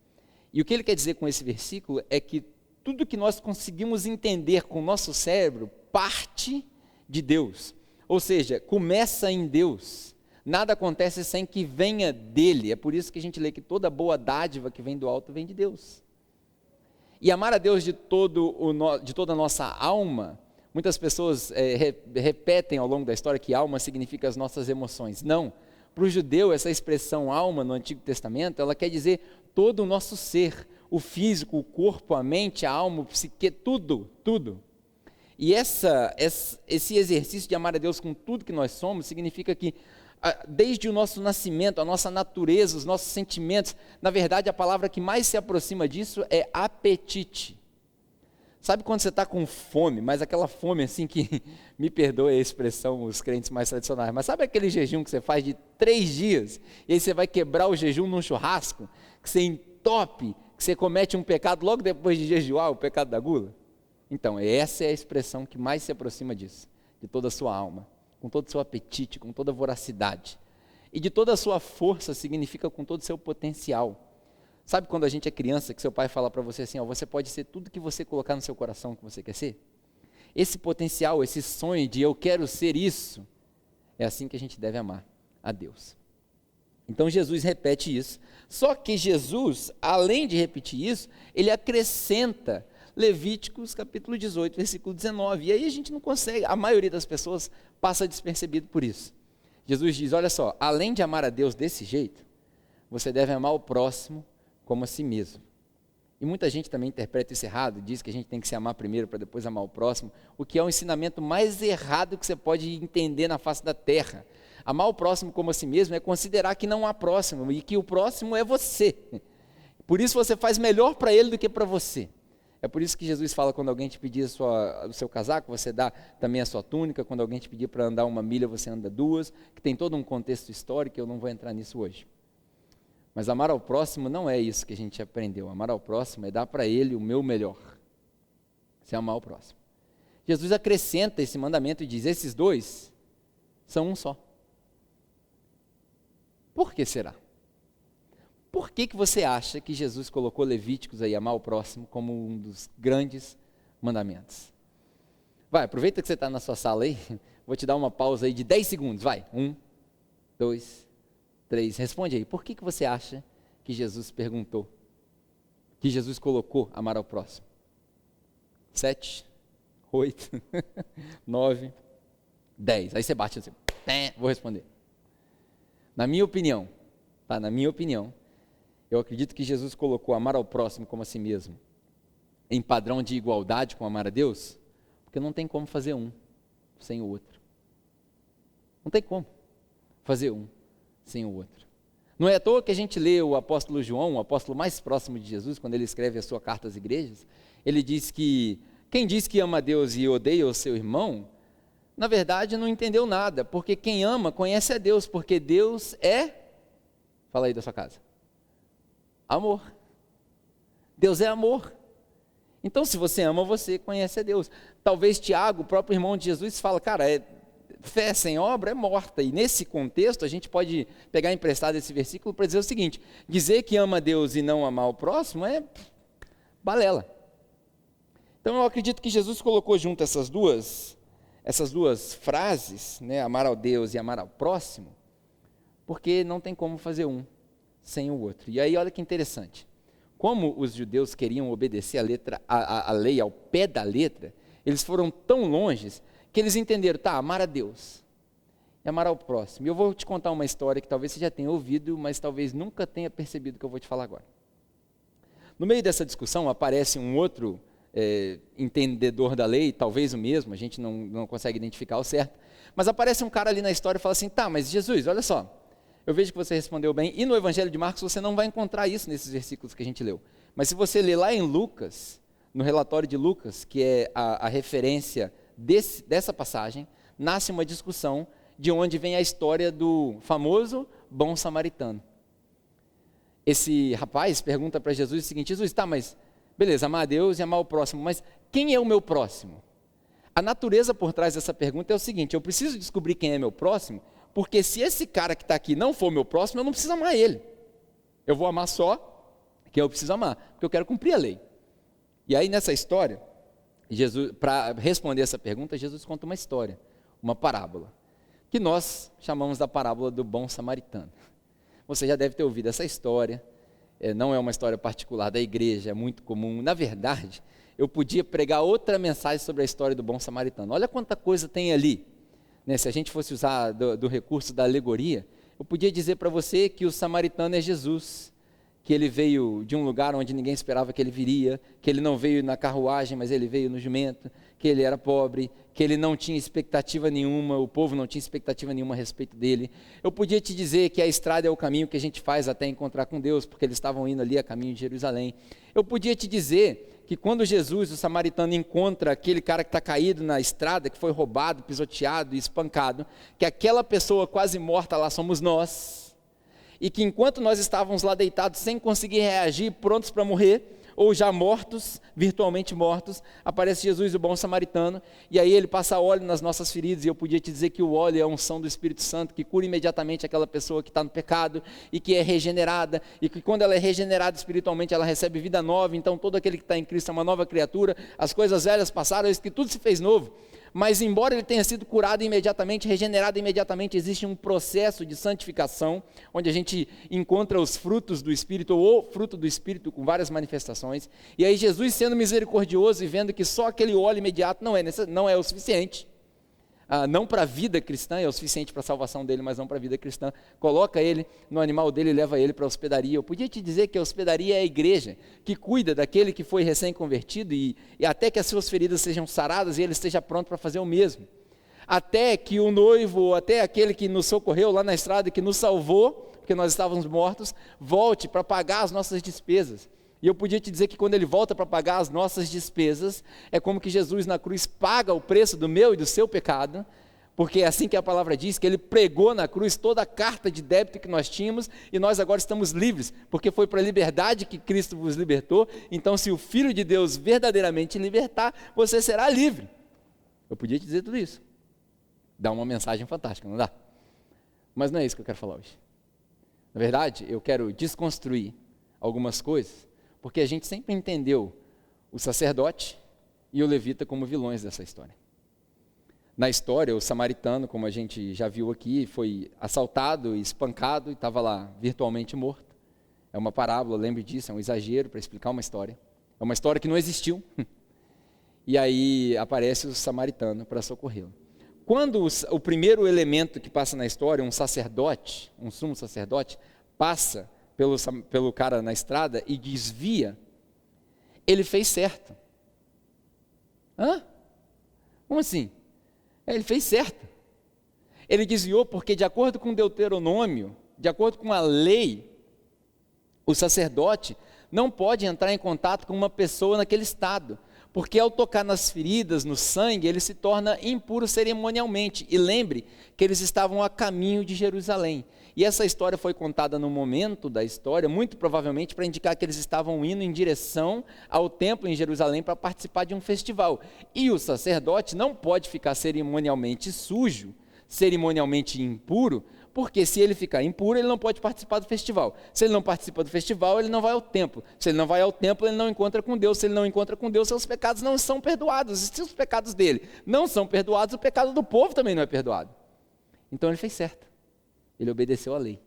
[SPEAKER 5] E o que ele quer dizer com esse versículo é que tudo que nós conseguimos entender com o nosso cérebro parte de Deus. Ou seja, começa em Deus. Nada acontece sem que venha dele. É por isso que a gente lê que toda boa dádiva que vem do alto vem de Deus. E amar a Deus de toda a nossa alma, muitas pessoas repetem ao longo da história que alma significa as nossas emoções. Não. Para o judeu, essa expressão alma no Antigo Testamento, ela quer dizer todo o nosso ser, o físico, o corpo, a mente, a alma, o psique, tudo, tudo. E esse exercício de amar a Deus com tudo que nós somos, significa que desde o nosso nascimento, a nossa natureza, os nossos sentimentos, na verdade a palavra que mais se aproxima disso é apetite. Sabe quando você está com fome, mas aquela fome assim que, me perdoe a expressão, os crentes mais tradicionais, mas sabe aquele jejum que você faz de 3 dias, e aí você vai quebrar o jejum num churrasco, que você entope, que você comete um pecado logo depois de jejuar, o pecado da gula? Então, essa é a expressão que mais se aproxima disso, de toda a sua alma, com todo o seu apetite, com toda a voracidade. E de toda a sua força significa com todo o seu potencial. Sabe quando a gente é criança, que seu pai fala para você assim, ó, você pode ser tudo que você colocar no seu coração que você quer ser? Esse potencial, esse sonho de eu quero ser isso, é assim que a gente deve amar a Deus. Então Jesus repete isso. Só que Jesus, além de repetir isso, ele acrescenta Levíticos capítulo 18, versículo 19. E aí a gente não consegue, a maioria das pessoas passa despercebido por isso. Jesus diz, olha só, além de amar a Deus desse jeito, você deve amar o próximo como a si mesmo. E muita gente também interpreta isso errado, diz que a gente tem que se amar primeiro para depois amar o próximo, o que é o ensinamento mais errado que você pode entender na face da terra. Amar o próximo como a si mesmo é considerar que não há próximo e que o próximo é você. Por isso você faz melhor para ele do que para você. É por isso que Jesus fala, quando alguém te pedir o seu casaco, você dá também a sua túnica, quando alguém te pedir para andar 1 milha, você anda 2, que tem todo um contexto histórico, eu não vou entrar nisso hoje. Mas amar ao próximo não é isso que a gente aprendeu. Amar ao próximo é dar para ele o meu melhor. Isso é amar ao próximo. Jesus acrescenta esse mandamento e diz, esses 2 são um só. Por que será? Por que você acha que Jesus colocou Levíticos aí, amar o próximo, como um dos grandes mandamentos? Vai, aproveita que você está na sua sala aí, vou te dar uma pausa aí de 10 segundos, vai. 1, 2, 3, responde aí. Por que você acha que Jesus perguntou, que Jesus colocou amar ao próximo? 7, 8, 9, 10. Aí você bate assim, vou responder. Na minha opinião, eu acredito que Jesus colocou amar ao próximo como a si mesmo, em padrão de igualdade com amar a Deus, porque não tem como fazer um sem o outro. Não tem como fazer um sem o outro. Não é à toa que a gente lê o apóstolo João, o apóstolo mais próximo de Jesus, quando ele escreve a sua carta às igrejas, ele diz que quem diz que ama a Deus e odeia o seu irmão, na verdade não entendeu nada, porque quem ama conhece a Deus, porque Deus é, fala aí da sua casa, amor. Deus é amor. Então, se você ama, você conhece a Deus. Talvez Tiago, o próprio irmão de Jesus, fala, cara, fé sem obra é morta. E nesse contexto, a gente pode pegar emprestado esse versículo para dizer o seguinte, dizer que ama a Deus e não amar o próximo é balela. Então, eu acredito que Jesus colocou junto essas duas frases, né, amar ao Deus e amar ao próximo, porque não tem como fazer um sem o outro. E aí olha que interessante, como os judeus queriam obedecer a lei ao pé da letra, eles foram tão longe que eles entenderam, amar a Deus e amar ao próximo. E eu vou te contar uma história que talvez você já tenha ouvido, mas talvez nunca tenha percebido o que eu vou te falar agora. No meio dessa discussão aparece um outro entendedor da lei, talvez o mesmo, a gente não consegue identificar o certo, mas aparece um cara ali na história e fala assim, mas Jesus, olha só, eu vejo que você respondeu bem, e no Evangelho de Marcos você não vai encontrar isso nesses versículos que a gente leu. Mas se você ler lá em Lucas, no relatório de Lucas, que é a referência dessa passagem, nasce uma discussão de onde vem a história do famoso bom samaritano. Esse rapaz pergunta para Jesus o seguinte, Jesus, mas beleza, amar a Deus e amar o próximo, mas quem é o meu próximo? A natureza por trás dessa pergunta é o seguinte, eu preciso descobrir quem é meu próximo, porque se esse cara que está aqui não for meu próximo, eu não preciso amar ele. Eu vou amar só quem eu preciso amar, porque eu quero cumprir a lei. E aí nessa história, para responder essa pergunta, Jesus conta uma história, uma parábola. que nós chamamos da parábola do bom samaritano. Você já deve ter ouvido essa história, não é uma história particular da igreja, é muito comum. Na verdade, eu podia pregar outra mensagem sobre a história do bom samaritano. Olha quanta coisa tem ali, né? Se a gente fosse usar do recurso da alegoria, eu podia dizer para você que o samaritano é Jesus, que ele veio de um lugar onde ninguém esperava que ele viria, que ele não veio na carruagem, mas ele veio no jumento, que ele era pobre, que ele não tinha expectativa nenhuma, o povo não tinha expectativa nenhuma a respeito dele. Eu podia te dizer que a estrada é o caminho que a gente faz até encontrar com Deus, porque eles estavam indo ali a caminho de Jerusalém. Eu podia te dizer que quando Jesus, o samaritano, encontra aquele cara que está caído na estrada, que foi roubado, pisoteado e espancado, que aquela pessoa quase morta lá somos nós, e que enquanto nós estávamos lá deitados sem conseguir reagir, prontos para morrer, ou já mortos, virtualmente mortos, aparece Jesus, o bom samaritano, e aí ele passa óleo nas nossas feridas, e eu podia te dizer que o óleo é a unção do Espírito Santo, que cura imediatamente aquela pessoa que está no pecado, e que é regenerada, e que quando ela é regenerada espiritualmente, ela recebe vida nova. Então todo aquele que está em Cristo é uma nova criatura, as coisas velhas passaram, eis que tudo se fez novo. Mas embora ele tenha sido curado imediatamente, regenerado imediatamente, existe um processo de santificação, onde a gente encontra os frutos do Espírito, ou o fruto do Espírito com várias manifestações. E aí Jesus, sendo misericordioso e vendo que só aquele óleo imediato não é o suficiente, não para a vida cristã, é o suficiente para a salvação dele, mas não para a vida cristã, coloca ele no animal dele e leva ele para a hospedaria. Eu podia te dizer que a hospedaria é a igreja que cuida daquele que foi recém-convertido e até que as suas feridas sejam saradas e ele esteja pronto para fazer o mesmo. Até que o noivo, até aquele que nos socorreu lá na estrada, que nos salvou, porque nós estávamos mortos, volte para pagar as nossas despesas. E eu podia te dizer que quando ele volta para pagar as nossas despesas, é como que Jesus na cruz paga o preço do meu e do seu pecado, porque é assim que a palavra diz, que ele pregou na cruz toda a carta de débito que nós tínhamos, e nós agora estamos livres, porque foi para a liberdade que Cristo vos libertou. Então se o Filho de Deus verdadeiramente libertar, você será livre. Eu podia te dizer tudo isso. Dá uma mensagem fantástica, não dá? Mas não é isso que eu quero falar hoje. Na verdade, eu quero desconstruir algumas coisas, porque a gente sempre entendeu o sacerdote e o levita como vilões dessa história. Na história, o samaritano, como a gente já viu aqui, foi assaltado e espancado e estava lá virtualmente morto. É uma parábola, lembre disso, é um exagero para explicar uma história. É uma história que não existiu. E aí aparece o samaritano para socorrê-lo. Quando o primeiro elemento que passa na história, um sacerdote, um sumo sacerdote, passa pelo cara na estrada e desvia, ele fez certo. Hã? Como assim? Ele fez certo. Ele desviou porque, de acordo com Deuteronômio, de acordo com a lei, o sacerdote não pode entrar em contato com uma pessoa naquele estado, porque ao tocar nas feridas, no sangue, ele se torna impuro cerimonialmente. E lembre que eles estavam a caminho de Jerusalém. E essa história foi contada no momento da história, muito provavelmente para indicar que eles estavam indo em direção ao templo em Jerusalém para participar de um festival. E o sacerdote não pode ficar cerimonialmente sujo, cerimonialmente impuro, porque se ele ficar impuro, ele não pode participar do festival. Se ele não participa do festival, ele não vai ao templo. Se ele não vai ao templo, ele não encontra com Deus. Se ele não encontra com Deus, seus pecados não são perdoados. E se os pecados dele não são perdoados, o pecado do povo também não é perdoado. Então ele fez certo. Ele obedeceu à lei.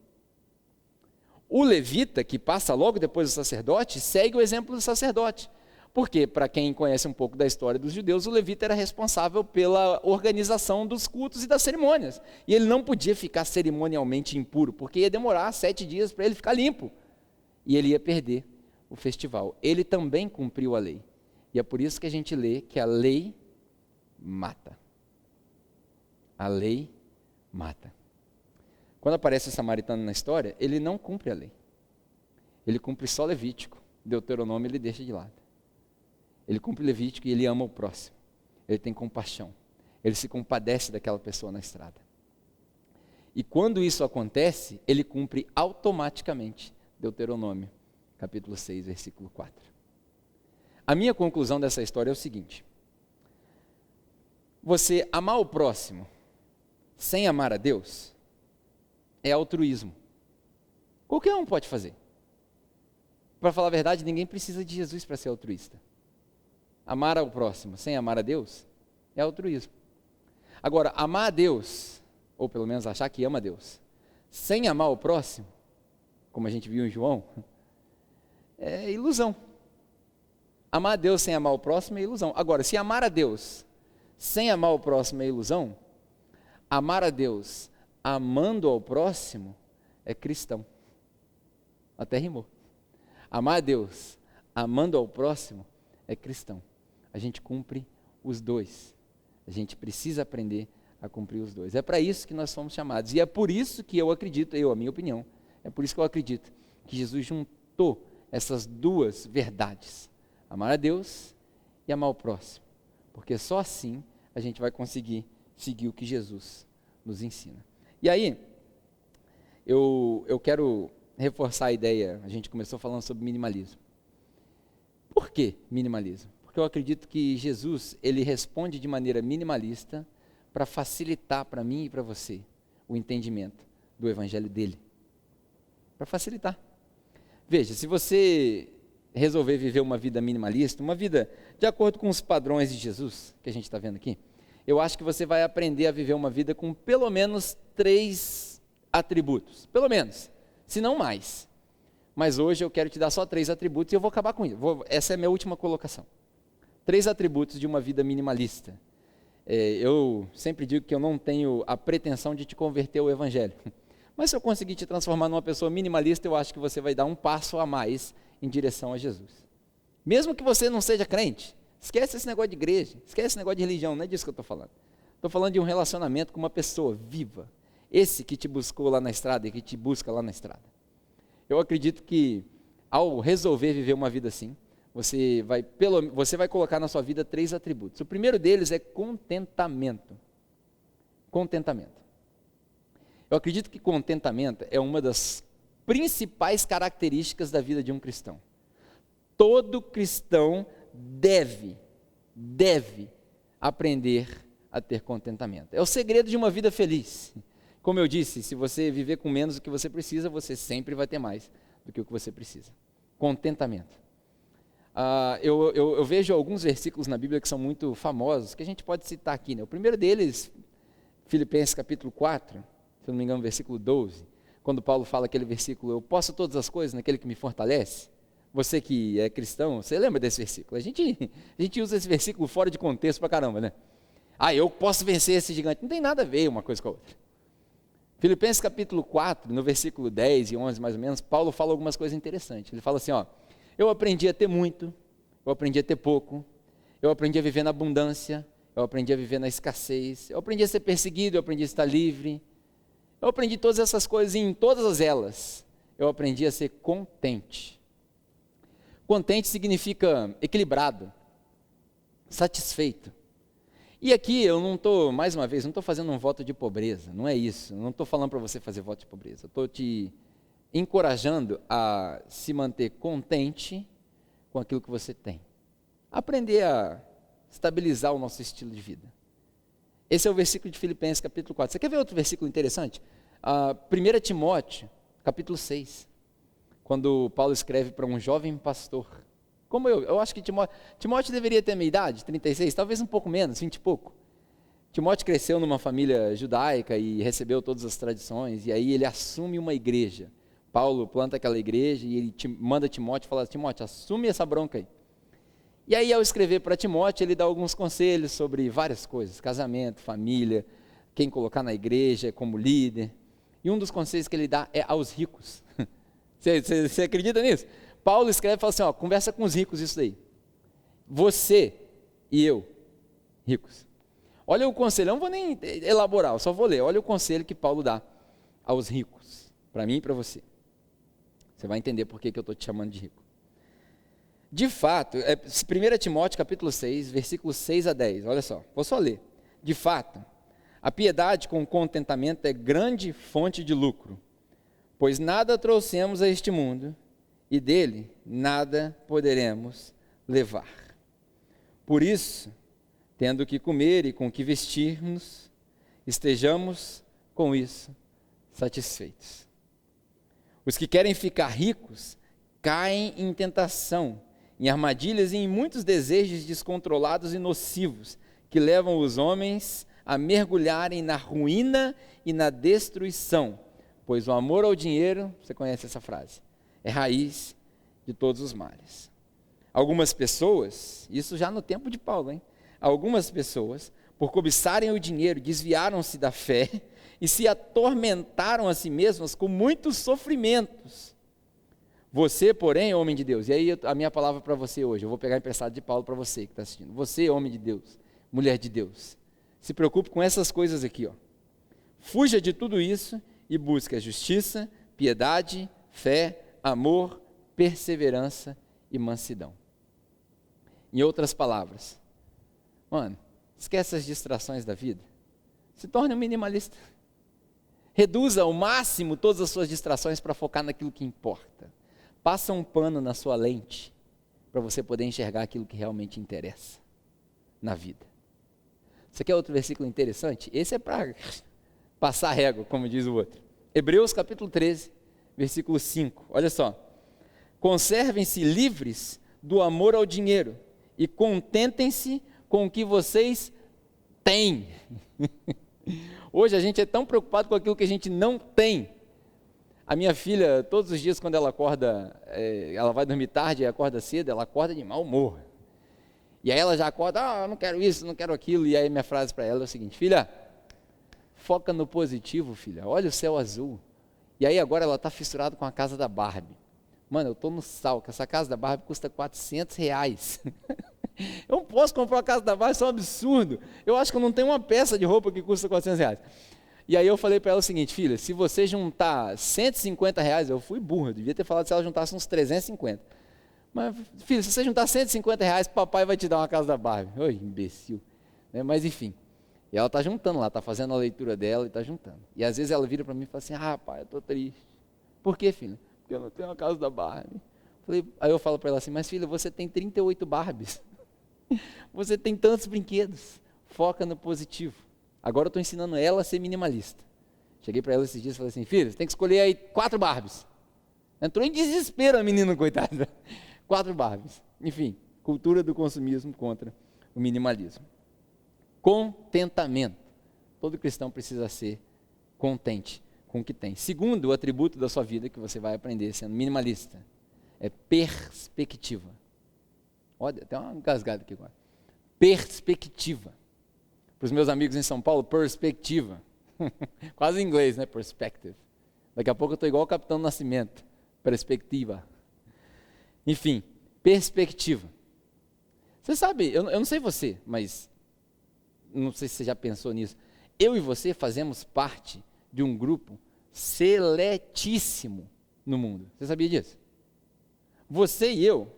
[SPEAKER 5] O levita, que passa logo depois do sacerdote, segue o exemplo do sacerdote. Porque, para quem conhece um pouco da história dos judeus, o levita era responsável pela organização dos cultos e das cerimônias. E ele não podia ficar cerimonialmente impuro, porque ia demorar 7 dias para ele ficar limpo. E ele ia perder o festival. Ele também cumpriu a lei. E é por isso que a gente lê que a lei mata. A lei mata. Quando aparece o samaritano na história, ele não cumpre a lei. Ele cumpre só Levítico. Deuteronômio ele deixa de lado. Ele cumpre Levítico e ele ama o próximo. Ele tem compaixão. Ele se compadece daquela pessoa na estrada. E quando isso acontece, ele cumpre automaticamente Deuteronômio, capítulo 6, versículo 4. A minha conclusão dessa história é o seguinte: você amar o próximo sem amar a Deus é altruísmo. Qualquer um pode fazer. Para falar a verdade, ninguém precisa de Jesus para ser altruísta. Amar ao próximo sem amar a Deus é altruísmo. Agora, amar a Deus ou pelo menos achar que ama a Deus, sem amar o próximo, como a gente viu em João, é ilusão. Amar a Deus sem amar o próximo é ilusão. Agora, se amar a Deus sem amar o próximo é ilusão, amar a Deus amando ao próximo é cristão. Até rimou. Amar a Deus amando ao próximo é cristão. A gente cumpre os dois. A gente precisa aprender a cumprir os dois. É para isso que nós fomos chamados. E é por isso que eu acredito, a minha opinião, é por isso que eu acredito que Jesus juntou essas duas verdades. Amar a Deus e amar o próximo. Porque só assim a gente vai conseguir seguir o que Jesus nos ensina. E aí, eu quero reforçar a ideia, a gente começou falando sobre minimalismo. Por que minimalismo? Porque eu acredito que Jesus, ele responde de maneira minimalista para facilitar para mim e para você o entendimento do evangelho dele. Para facilitar. Veja, se você resolver viver uma vida minimalista, uma vida de acordo com os padrões de Jesus, que a gente está vendo aqui, eu acho que você vai aprender a viver uma vida com pelo menos 3 atributos. Pelo menos, se não mais. Mas hoje eu quero te dar só 3 atributos e eu vou acabar com isso. Essa é a minha última colocação. 3 atributos de uma vida minimalista. Eu sempre digo que eu não tenho a pretensão de te converter ao evangelho. Mas se eu conseguir te transformar numa pessoa minimalista, eu acho que você vai dar um passo a mais em direção a Jesus. Mesmo que você não seja crente, esquece esse negócio de igreja, esquece esse negócio de religião, não é disso que eu estou falando. Estou falando de um relacionamento com uma pessoa viva. Esse que te buscou lá na estrada e que te busca lá na estrada. Eu acredito que ao resolver viver uma vida assim, você vai colocar na sua vida 3 atributos. O primeiro deles é contentamento. Contentamento. Eu acredito que contentamento é uma das principais características da vida de um cristão. Todo cristão deve aprender a ter contentamento. É o segredo de uma vida feliz. Como eu disse, se você viver com menos do que você precisa, você sempre vai ter mais do que o que você precisa. Contentamento. Eu vejo alguns versículos na Bíblia que são muito famosos, que a gente pode citar aqui. Né? O primeiro deles, Filipenses capítulo 4, se não me engano, versículo 12, quando Paulo fala aquele versículo, eu posso todas as coisas naquele que me fortalece. Você que é cristão, você lembra desse versículo? A gente usa esse versículo fora de contexto pra caramba, né? Eu posso vencer esse gigante. Não tem nada a ver uma coisa com a outra. Filipenses capítulo 4, no versículo 10 e 11 mais ou menos, Paulo fala algumas coisas interessantes. Ele fala assim, eu aprendi a ter muito, eu aprendi a ter pouco, eu aprendi a viver na abundância, eu aprendi a viver na escassez, eu aprendi a ser perseguido, eu aprendi a estar livre, eu aprendi todas essas coisas e em todas elas eu aprendi a ser contente. Contente significa equilibrado, satisfeito. E aqui eu não estou, mais uma vez, não estou fazendo um voto de pobreza, não é isso. Não estou falando para você fazer voto de pobreza. Estou te encorajando a se manter contente com aquilo que você tem. Aprender a estabilizar o nosso estilo de vida. Esse é o versículo de Filipenses, capítulo 4. Você quer ver outro versículo interessante? 1 Timóteo, capítulo 6. Quando Paulo escreve para um jovem pastor. Como eu acho que Timóteo deveria ter a minha idade, 36, talvez um pouco menos, 20 e pouco. Timóteo cresceu numa família judaica e recebeu todas as tradições, e aí ele assume uma igreja. Paulo planta aquela igreja e ele manda Timóteo e fala, Timóteo, assume essa bronca aí. E aí ao escrever para Timóteo, ele dá alguns conselhos sobre várias coisas, casamento, família, quem colocar na igreja como líder. E um dos conselhos que ele dá é aos ricos. Você acredita nisso? Paulo escreve e fala assim, conversa com os ricos isso daí. Você e eu, ricos. Olha o conselho, eu não vou nem elaborar, eu só vou ler. Olha o conselho que Paulo dá aos ricos, para mim e para você. Você vai entender por que eu estou te chamando de rico. De fato, 1 Timóteo capítulo 6, versículos 6 a 10, olha só, vou só ler. De fato, a piedade com contentamento é grande fonte de lucro, pois nada trouxemos a este mundo, e dele nada poderemos levar. Por isso, tendo que comer e com que vestir-nos, estejamos com isso satisfeitos. Os que querem ficar ricos caem em tentação, em armadilhas e em muitos desejos descontrolados e nocivos, que levam os homens a mergulharem na ruína e na destruição, pois o amor ao dinheiro, você conhece essa frase, é raiz de todos os males. Algumas pessoas, isso já no tempo de Paulo, hein? Algumas pessoas, por cobiçarem o dinheiro, desviaram-se da fé e se atormentaram a si mesmas com muitos sofrimentos. Você, porém, homem de Deus, e aí a minha palavra para você hoje, eu vou pegar emprestado de Paulo para você que está assistindo. Você, homem de Deus, mulher de Deus, se preocupe com essas coisas aqui, ó. Fuja de tudo isso e busque a justiça, piedade, fé, amor, perseverança e mansidão. Em outras palavras, mano, esquece as distrações da vida, se torne um minimalista. Reduza ao máximo todas as suas distrações para focar naquilo que importa. Passa um pano na sua lente para você poder enxergar aquilo que realmente interessa na vida. Você quer outro versículo interessante? Esse é para passar régua, como diz o outro. Hebreus capítulo 13, versículo 5. Olha só. Conservem-se livres do amor ao dinheiro e contentem-se com o que vocês têm. Hoje a gente é tão preocupado com aquilo que a gente não tem. A minha filha, todos os dias quando ela acorda, ela vai dormir tarde e acorda cedo, ela acorda de mau humor. E aí ela já acorda, eu não quero isso, não quero aquilo. E aí minha frase para ela é o seguinte: filha, foca no positivo, filha, olha o céu azul. E aí agora ela está fissurada com a casa da Barbie. Mano, eu estou no sal, que essa casa da Barbie custa R$400. Eu não posso comprar uma casa da Barbie, isso é um absurdo. Eu acho que eu não tenho uma peça de roupa que custa R$400. E aí eu falei para ela o seguinte: filha, se você juntar R$150, eu fui burro, eu devia ter falado se ela juntasse uns 350. Mas, filha, se você juntar R$150, papai vai te dar uma casa da Barbie. Oi, imbecil. Mas enfim, e ela está juntando lá, está fazendo a leitura dela e está juntando. E às vezes ela vira para mim e fala assim: pai, eu estou triste. Por quê, filha? Porque eu não tenho uma casa da Barbie. Aí eu falo para ela assim: mas filha, você tem 38 Barbies. Você tem tantos brinquedos. Foca no positivo. Agora eu estou ensinando ela a ser minimalista. Cheguei para ela esses dias e falei assim: filha, você tem que escolher aí 4 Barbies. Entrou em desespero a menina, coitada. 4 Barbies. Enfim, cultura do consumismo contra o minimalismo. Contentamento. Todo cristão precisa ser contente com o que tem. Segundo atributo da sua vida que você vai aprender sendo minimalista é perspectiva. Olha, tem uma engasgada aqui agora. Perspectiva. Para os meus amigos em São Paulo, perspectiva. Quase em inglês, né? Perspective. Daqui a pouco eu estou igual o Capitão Nascimento. Perspectiva. Enfim, perspectiva. Você sabe, eu não sei você, mas não sei se você já pensou nisso. Eu e você fazemos parte de um grupo seletíssimo no mundo. Você sabia disso? Você e eu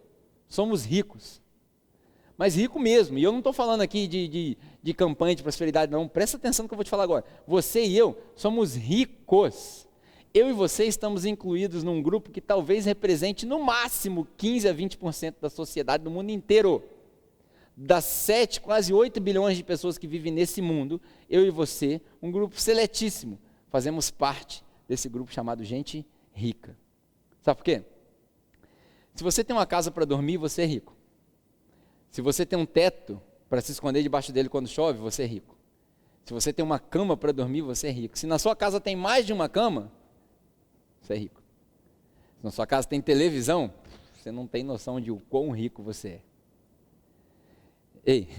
[SPEAKER 5] somos ricos. Mas rico mesmo. E eu não estou falando aqui de campanha de prosperidade, não. Presta atenção no que eu vou te falar agora. Você e eu somos ricos. Eu e você estamos incluídos num grupo que talvez represente no máximo 15 a 20% da sociedade do mundo inteiro. Das 7, quase 8 bilhões de pessoas que vivem nesse mundo, eu e você, um grupo seletíssimo, fazemos parte desse grupo chamado gente rica. Sabe por quê? Se você tem uma casa para dormir, você é rico. Se você tem um teto para se esconder debaixo dele quando chove, você é rico. Se você tem uma cama para dormir, você é rico. Se na sua casa tem mais de uma cama, você é rico. Se na sua casa tem televisão, você não tem noção de o quão rico você é. Ei,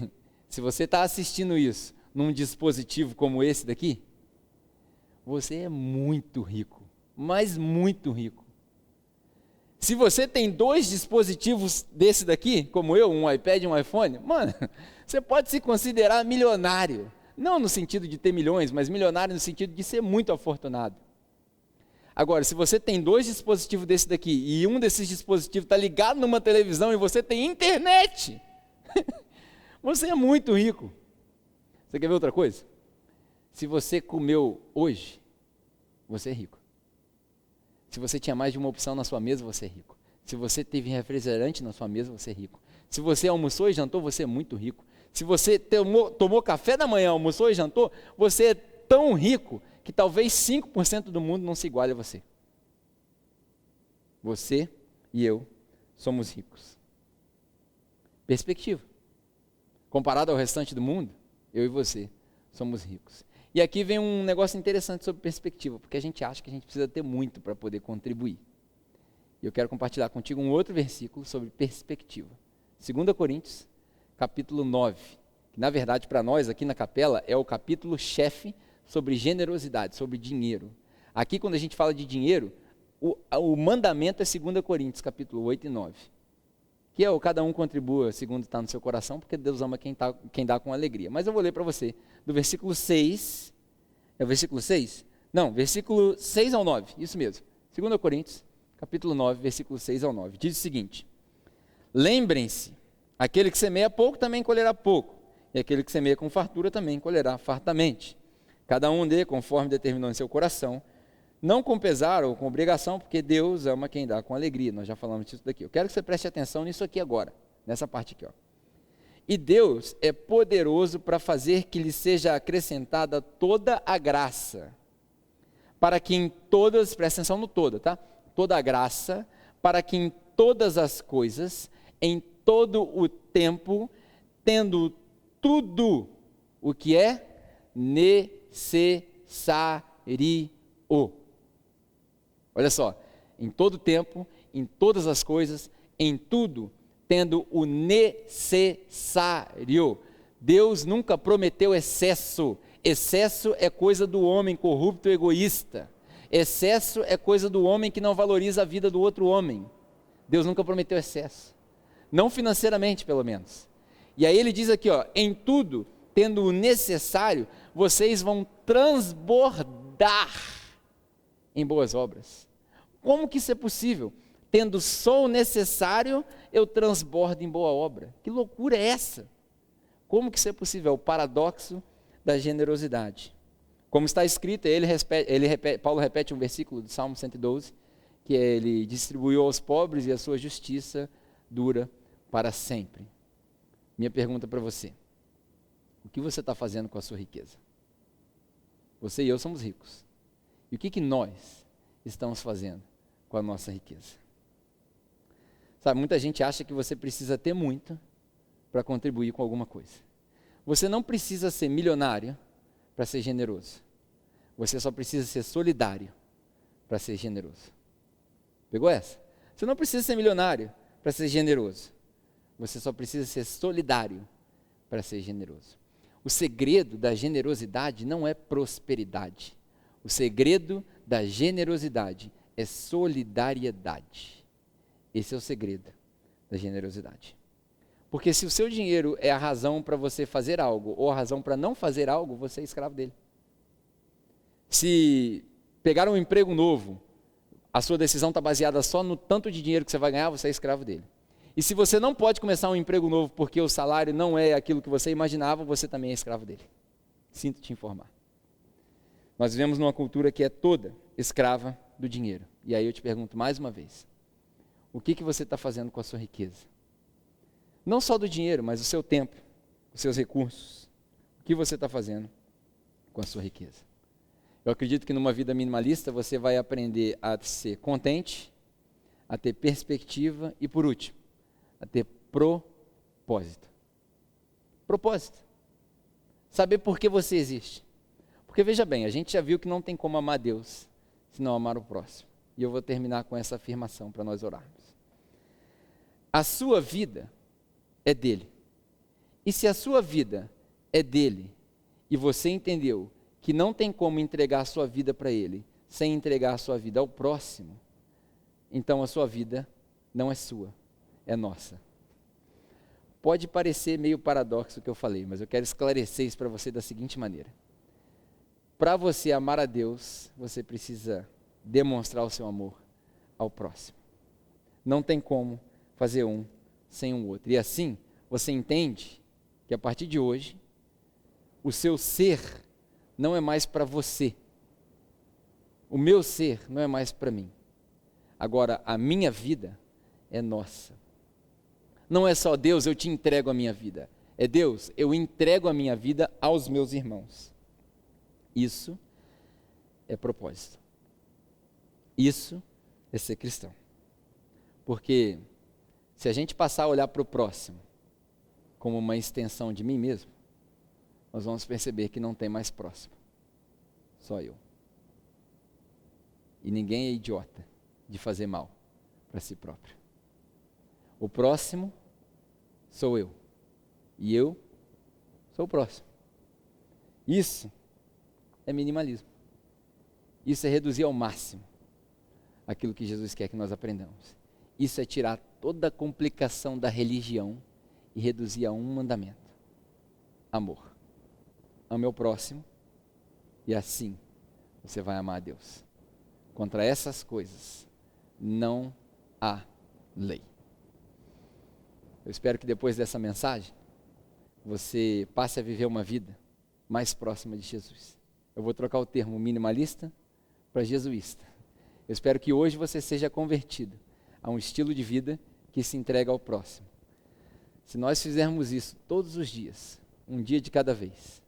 [SPEAKER 5] se você está assistindo isso num dispositivo como esse daqui, você é muito rico, mas muito rico. Se você tem 2 dispositivos desse daqui, como eu, um iPad e um iPhone, mano, você pode se considerar milionário. Não no sentido de ter milhões, mas milionário no sentido de ser muito afortunado. Agora, se você tem 2 dispositivos desse daqui e um desses dispositivos está ligado numa televisão e você tem internet, você é muito rico. Você quer ver outra coisa? Se você comeu hoje, você é rico. Se você tinha mais de uma opção na sua mesa, você é rico. Se você teve refrigerante na sua mesa, você é rico. Se você almoçou e jantou, você é muito rico. Se você tomou café da manhã, almoçou e jantou, você é tão rico que talvez 5% do mundo não se iguale a você. Você e eu somos ricos. Perspectiva. Comparado ao restante do mundo, eu e você somos ricos. E aqui vem um negócio interessante sobre perspectiva, porque a gente acha que a gente precisa ter muito para poder contribuir. E eu quero compartilhar contigo um outro versículo sobre perspectiva. 2 Coríntios, capítulo 9, que na verdade para nós aqui na capela é o capítulo chefe sobre generosidade, sobre dinheiro. Aqui quando a gente fala de dinheiro, o mandamento é 2 Coríntios, capítulo 8 e 9. Que é o cada um contribua segundo está no seu coração, porque Deus ama quem dá com alegria. Mas eu vou ler para você, do versículo 6, é o versículo 6? Não, versículo 6 ao 9, isso mesmo. 2 Coríntios, capítulo 9, versículo 6 ao 9. Diz o seguinte: lembrem-se, aquele que semeia pouco também colherá pouco, e aquele que semeia com fartura também colherá fartamente. Cada um dê conforme determinou em seu coração, não com pesar ou com obrigação, porque Deus ama quem dá com alegria. Nós já falamos disso daqui. Eu quero que você preste atenção nisso aqui agora, nessa parte aqui. Ó. E Deus é poderoso para fazer que lhe seja acrescentada toda a graça, para que em todas, presta atenção no toda, tá? Toda a graça, para que em todas as coisas, em todo o tempo, tendo tudo o que é necessário. Olha só, em todo tempo, em todas as coisas, em tudo, tendo o necessário. Deus nunca prometeu excesso. Excesso é coisa do homem corrupto e egoísta. Excesso é coisa do homem que não valoriza a vida do outro homem. Deus nunca prometeu excesso. Não financeiramente, pelo menos. E aí ele diz aqui, ó, em tudo, tendo o necessário, vocês vão transbordar em boas obras. Como que isso é possível? Tendo só o necessário, eu transbordo em boa obra. Que loucura é essa? Como que isso é possível? É o paradoxo da generosidade. Como está escrito, Paulo repete um versículo do Salmo 112, que é, ele distribuiu aos pobres e a sua justiça dura para sempre. Minha pergunta para você: o que você está fazendo com a sua riqueza? Você e eu somos ricos. E o que nós estamos fazendo com a nossa riqueza? Sabe, muita gente acha que você precisa ter muito para contribuir com alguma coisa. Você não precisa ser milionário para ser generoso. Você só precisa ser solidário para ser generoso. Pegou essa? Você não precisa ser milionário para ser generoso. Você só precisa ser solidário para ser generoso. O segredo da generosidade não é prosperidade. O segredo da generosidade é solidariedade. Esse é o segredo da generosidade. Porque se o seu dinheiro é a razão para você fazer algo, ou a razão para não fazer algo, você é escravo dele. Se pegar um emprego novo, a sua decisão está baseada só no tanto de dinheiro que você vai ganhar, você é escravo dele. E se você não pode começar um emprego novo porque o salário não é aquilo que você imaginava, você também é escravo dele. Sinto te informar. Nós vivemos numa cultura que é toda escrava do dinheiro. E aí eu te pergunto mais uma vez: o que você está fazendo com a sua riqueza? Não só do dinheiro, mas o seu tempo, os seus recursos. O que você está fazendo com a sua riqueza? Eu acredito que numa vida minimalista você vai aprender a ser contente, a ter perspectiva e, por último, a ter propósito. Propósito. Saber por que você existe. Porque veja bem, a gente já viu que não tem como amar Deus se não amar o próximo. E eu vou terminar com essa afirmação para nós orarmos. A sua vida é dele. E se a sua vida é dele, e você entendeu que não tem como entregar a sua vida para ele sem entregar a sua vida ao próximo, então a sua vida não é sua, é nossa. Pode parecer meio paradoxo o que eu falei, mas eu quero esclarecer isso para você da seguinte maneira. Para você amar a Deus, você precisa demonstrar o seu amor ao próximo. Não tem como fazer um sem o outro. E assim, você entende que a partir de hoje, o seu ser não é mais para você. O meu ser não é mais para mim. Agora, a minha vida é nossa. Não é só Deus, eu te entrego a minha vida. É Deus, eu entrego a minha vida aos meus irmãos. Isso é propósito. Isso é ser cristão. Porque se a gente passar a olhar para o próximo como uma extensão de mim mesmo, nós vamos perceber que não tem mais próximo. Só eu. E ninguém é idiota de fazer mal para si próprio. O próximo sou eu. E eu sou o próximo. Isso é minimalismo. Isso é reduzir ao máximo aquilo que Jesus quer que nós aprendamos. Isso é tirar toda a complicação da religião e reduzir a um mandamento: amor. Ame ao próximo e assim você vai amar a Deus. Contra essas coisas não há lei. Eu espero que depois dessa mensagem você passe a viver uma vida mais próxima de Jesus. Eu vou trocar o termo minimalista para jesuísta. Eu espero que hoje você seja convertido a um estilo de vida que se entrega ao próximo. Se nós fizermos isso todos os dias, um dia de cada vez,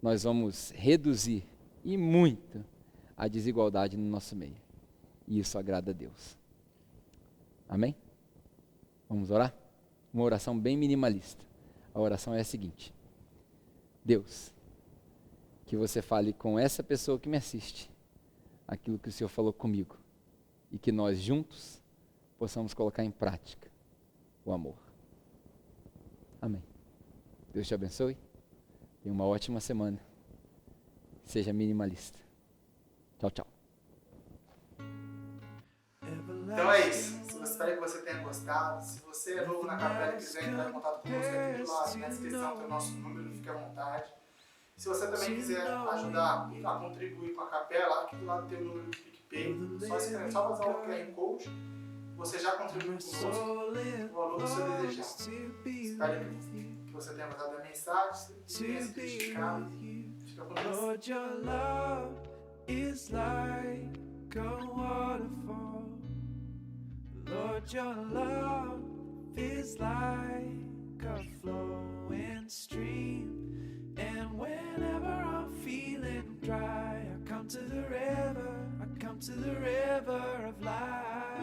[SPEAKER 5] nós vamos reduzir e muito a desigualdade no nosso meio. E isso agrada a Deus. Amém? Vamos orar? Uma oração bem minimalista. A oração é a seguinte: Deus, que você fale com essa pessoa que me assiste aquilo que o Senhor falou comigo e que nós juntos possamos colocar em prática o amor. Amém. Deus te abençoe. Tenha uma ótima semana. Seja minimalista. Tchau, tchau.
[SPEAKER 1] Então é isso. Espero que você tenha gostado. Se você é novo na capela e quiser entrar em contato conosco, aqui do lado na descrição tem o nosso número, fique à vontade. Se você também quiser ajudar a contribuir com a capela, aqui do lado tem o número do PicPay. Só passar o QR Code, você já contribui conosco o valor que você desejar. Espero que você tenha gostado da mensagem, tenha se identificado. Fica com Deus.
[SPEAKER 3] Lord, your love is like a waterfall. Lord, your love is like a flowing stream. And whenever I'm feeling dry, I come to the river of life.